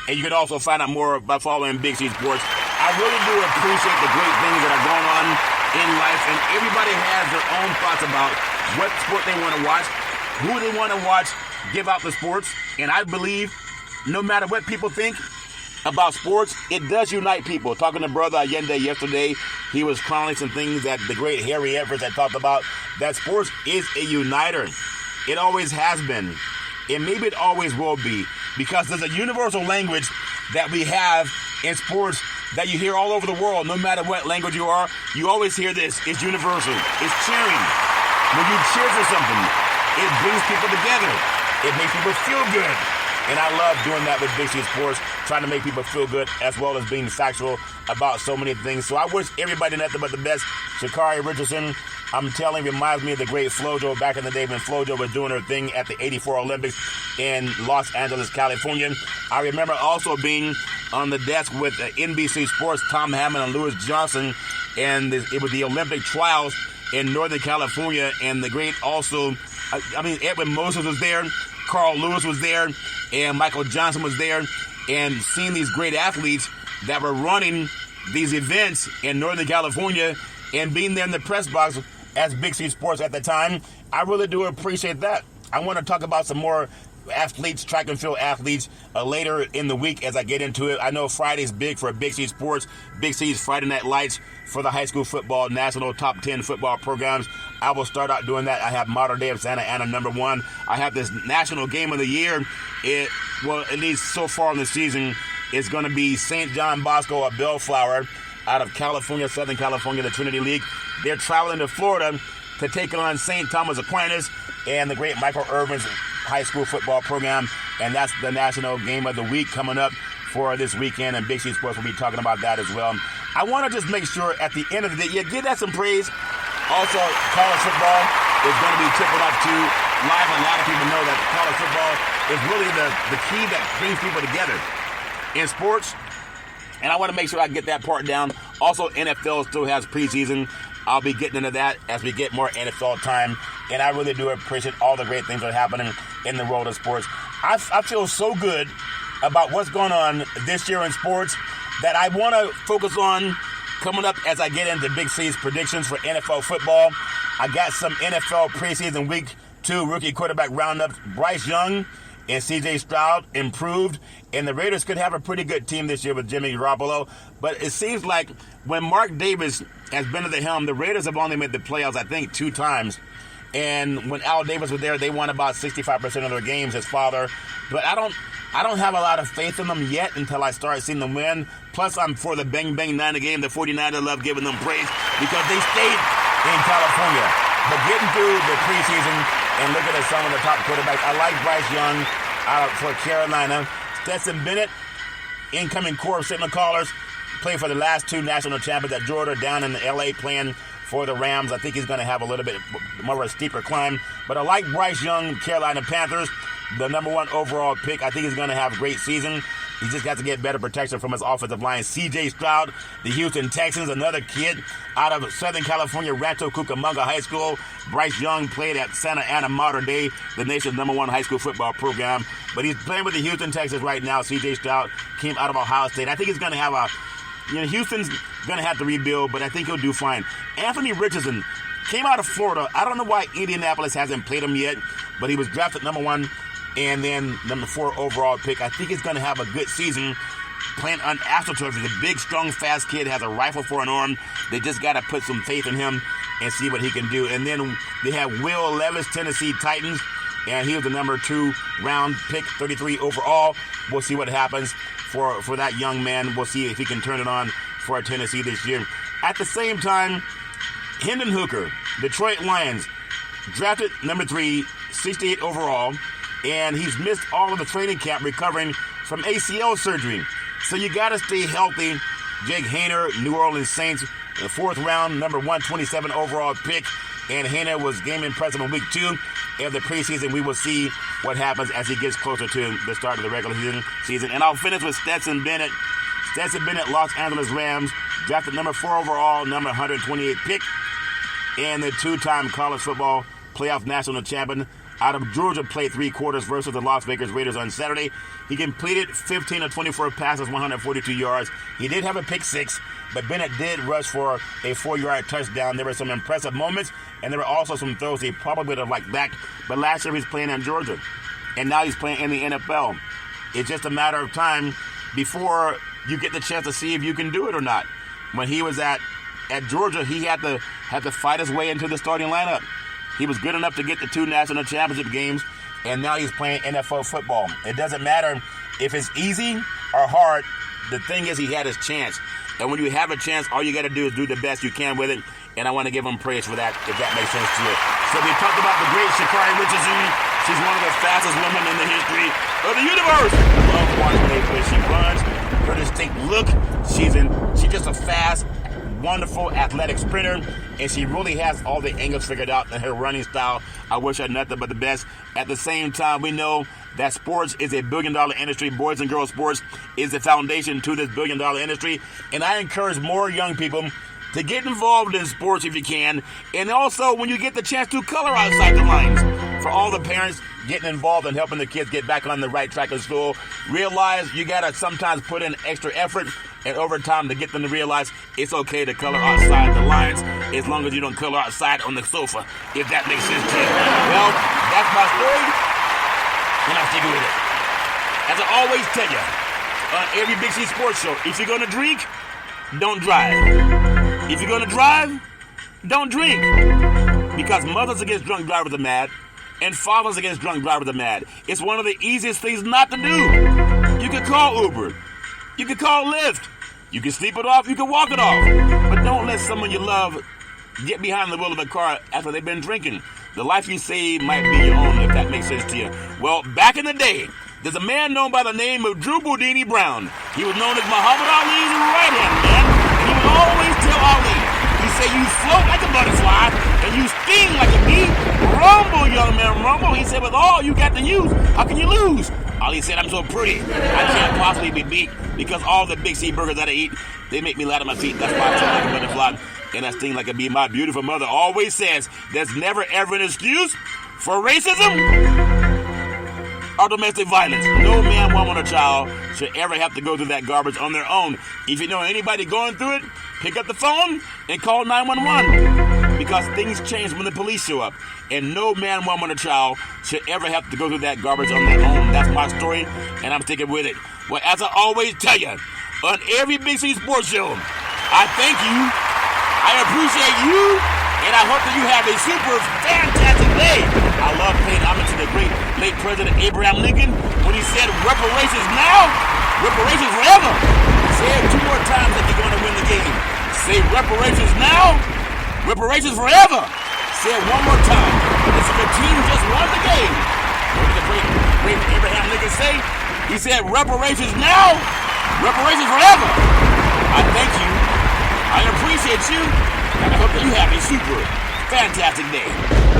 And you can also find out more by following Big C Sports. I really do appreciate the great things that are going on in life, and everybody has their own thoughts about what sport they want to watch, who they want to watch, give out the sports. And I believe no matter what people think about sports, it does unite people. Talking to Brother Allende yesterday, he was chronicling some things that the great Harry Everett had talked about, that sports is a uniter. It always has been. And maybe it always will be, because there's a universal language that we have in sports that you hear all over the world. No matter what language you are, you always hear this. It's universal. It's cheering. When you cheer for something, it brings people together. It makes people feel good. And I love doing that with Big C Sports, trying to make people feel good as well as being factual about so many things. So I wish everybody nothing but the best. Sha'Carri Richardson, I'm telling you, reminds me of the great Flojo back in the day when Flojo was doing her thing at the 84 Olympics in Los Angeles, California. I remember also being on the desk with NBC Sports, Tom Hammond and Lewis Johnson, and it was the Olympic trials in Northern California, and the great also, Edwin Moses was there, Carl Lewis was there, and Michael Johnson was there, and seeing these great athletes that were running these events in Northern California and being there in the press box as Big C Sports at the time, I really do appreciate that. I want to talk about some more athletes, track and field athletes, later in the week as I get into it. I know Friday's big for Big C Sports. Big C's Friday Night Lights for the high school football national top 10 football programs. I will start out doing that. I have Modern Day of Santa Ana #1. I have this national game of the year. At least so far in the season, it's going to be St. John Bosco of Bellflower out of California, Southern California, the Trinity League. They're traveling to Florida to take on St. Thomas Aquinas and the great Michael Irvin's high school football program, and that's the national game of the week coming up for this weekend, and Big C Sports will be talking about that as well. I want to just make sure at the end of the day, give that some praise. Also, college football is going to be tipping up to live. A lot of people know that college football is really the key that brings people together in sports, and I want to make sure I get that part down. Also, NFL still has preseason. I'll be getting into that as we get more NFL time, and I really do appreciate all the great things that are happening in the world of sports. I feel so good about what's going on this year in sports that I want to focus on coming up as I get into Big C's predictions for NFL football. I got some NFL preseason week 2 rookie quarterback roundups. Bryce Young and C.J. Stroud improved, and the Raiders could have a pretty good team this year with Jimmy Garoppolo. But it seems like when Mark Davis has been at the helm, the Raiders have only made the playoffs, I think, 2 times. And when Al Davis was there, they won about 65% of their games, his father. But I don't have a lot of faith in them yet until I start seeing them win. Plus, I'm for the Bang Bang Niner game. The 49ers love giving them praise because they stayed in California. But getting through the preseason and looking at some of the top quarterbacks, I like Bryce Young out for Carolina. Stetson Bennett, incoming core of Signal Callers, played for the last 2 national champions at Georgia, down in L.A. playing for the Rams. I think he's going to have a little bit more of a steeper climb. But I like Bryce Young, Carolina Panthers, the #1 overall pick. I think he's going to have a great season. He just got to get better protection from his offensive line. C.J. Stroud, the Houston Texans, another kid out of Southern California, Rancho Cucamonga High School. Bryce Young played at Santa Ana Modern Day, the nation's #1 high school football program. But he's playing with the Houston Texans right now. C.J. Stroud came out of Ohio State. I think he's going to have Houston's going to have to rebuild, but I think he'll do fine. Anthony Richardson came out of Florida. I don't know why Indianapolis hasn't played him yet, but he was drafted #1 and then #4 overall pick. I think he's going to have a good season playing on AstroTurf. He's a big, strong, fast kid, has a rifle for an arm. They just got to put some faith in him and see what he can do. And then they have Will Levis, Tennessee Titans, and he was the #2 round pick, 33 overall. We'll see what happens for that young man. We'll see if he can turn it on for Tennessee this year. At the same time, Hendon Hooker, Detroit Lions, drafted #3, 68 overall, and he's missed all of the training camp recovering from ACL surgery. So you got to stay healthy. Jake Haener, New Orleans Saints, the 4th round, #127 overall pick, and Haener was game impressive in week 2 of the preseason. We will see what happens as he gets closer to the start of the regular season. And I'll finish with Stetson Bennett. Stetson Bennett, Los Angeles Rams, drafted #4 overall, #128 pick, and the 2-time college football playoff national champion out of Georgia, played 3 quarters versus the Las Vegas Raiders on Saturday. He completed 15 of 24 passes, 142 yards. He did have a pick 6, but Bennett did rush for a 4-yard touchdown. There were some impressive moments, and there were also some throws he probably would have liked back. But last year he was playing in Georgia, and now he's playing in the NFL. It's just a matter of time before you get the chance to see if you can do it or not. When he was at Georgia, he had to fight his way into the starting lineup. He was good enough to get the 2 national championship games, and now he's playing NFL football. It doesn't matter if it's easy or hard. The thing is, he had his chance. And when you have a chance, all you got to do is do the best you can with it. And I want to give him praise for that, if that makes sense to you. So we talked about the great Sha'Carri Richardson. She's one of the fastest women in the history of the universe. I love watching the way she runs. Her distinct look. She's just a fast, wonderful athletic sprinter, and she really has all the angles figured out in her running style. I wish her nothing but the best. At the same time, we know that sports is a billion-dollar industry. Boys and girls sports is the foundation to this billion-dollar industry, and I encourage more young people to get involved in sports if you can, and also when you get the chance to color outside the lines. For all the parents getting involved and helping the kids get back on the right track in school, realize you got to sometimes put in extra effort and overtime to get them to realize it's okay to color outside the lines as long as you don't color outside on the sofa, if that makes sense to you. Well, that's my story. and I'm sticking with it. As I always tell you, on every Big C Sports show, if you're going to drink, don't drive. If you're going to drive, don't drink. Because mothers against drunk drivers are mad, and fathers against drunk drivers are mad. It's one of the easiest things not to do. You can call Uber. You can call Lyft. You can sleep it off. You can walk it off. But don't let someone you love get behind the wheel of a car after they've been drinking. The life you save might be your own, if that makes sense to you. Well, back in the day, there's a man known by the name of Drew Boudini Brown. He was known as Muhammad Ali's right-hand man, and he would always tell Ali, he said, you float like a butterfly, and you sting like a bee. Rumble, young man, rumble. He said, with all you got to use, how can you lose? Ali said, I'm so pretty, I can't possibly be beat, because all the Big C burgers that I eat, they make me land on my feet. That's why I float like a butterfly, and I sting like a bee. My beautiful mother always says, there's never ever an excuse for racism or domestic violence. No man, woman, or child should ever have to go through that garbage on their own. If you know anybody going through it, pick up the phone and call 911. Because things change when the police show up. And no man, woman, or child should ever have to go through that garbage on their own. That's my story, and I'm sticking with it. Well, as I always tell you, on every Big C Sports show, I thank you, I appreciate you, and I hope that you have a super fantastic day. I love paying homage to the great late President Abraham Lincoln when he said, reparations now, reparations forever. Say it 2 more times if you're going to win the game. Say reparations now, reparations forever. Say it 1 more time. It's if the team just won the game. What did the great Abraham Lincoln say? He said, reparations now, reparations forever. I thank you. I appreciate you. And I hope that you have a super fantastic day.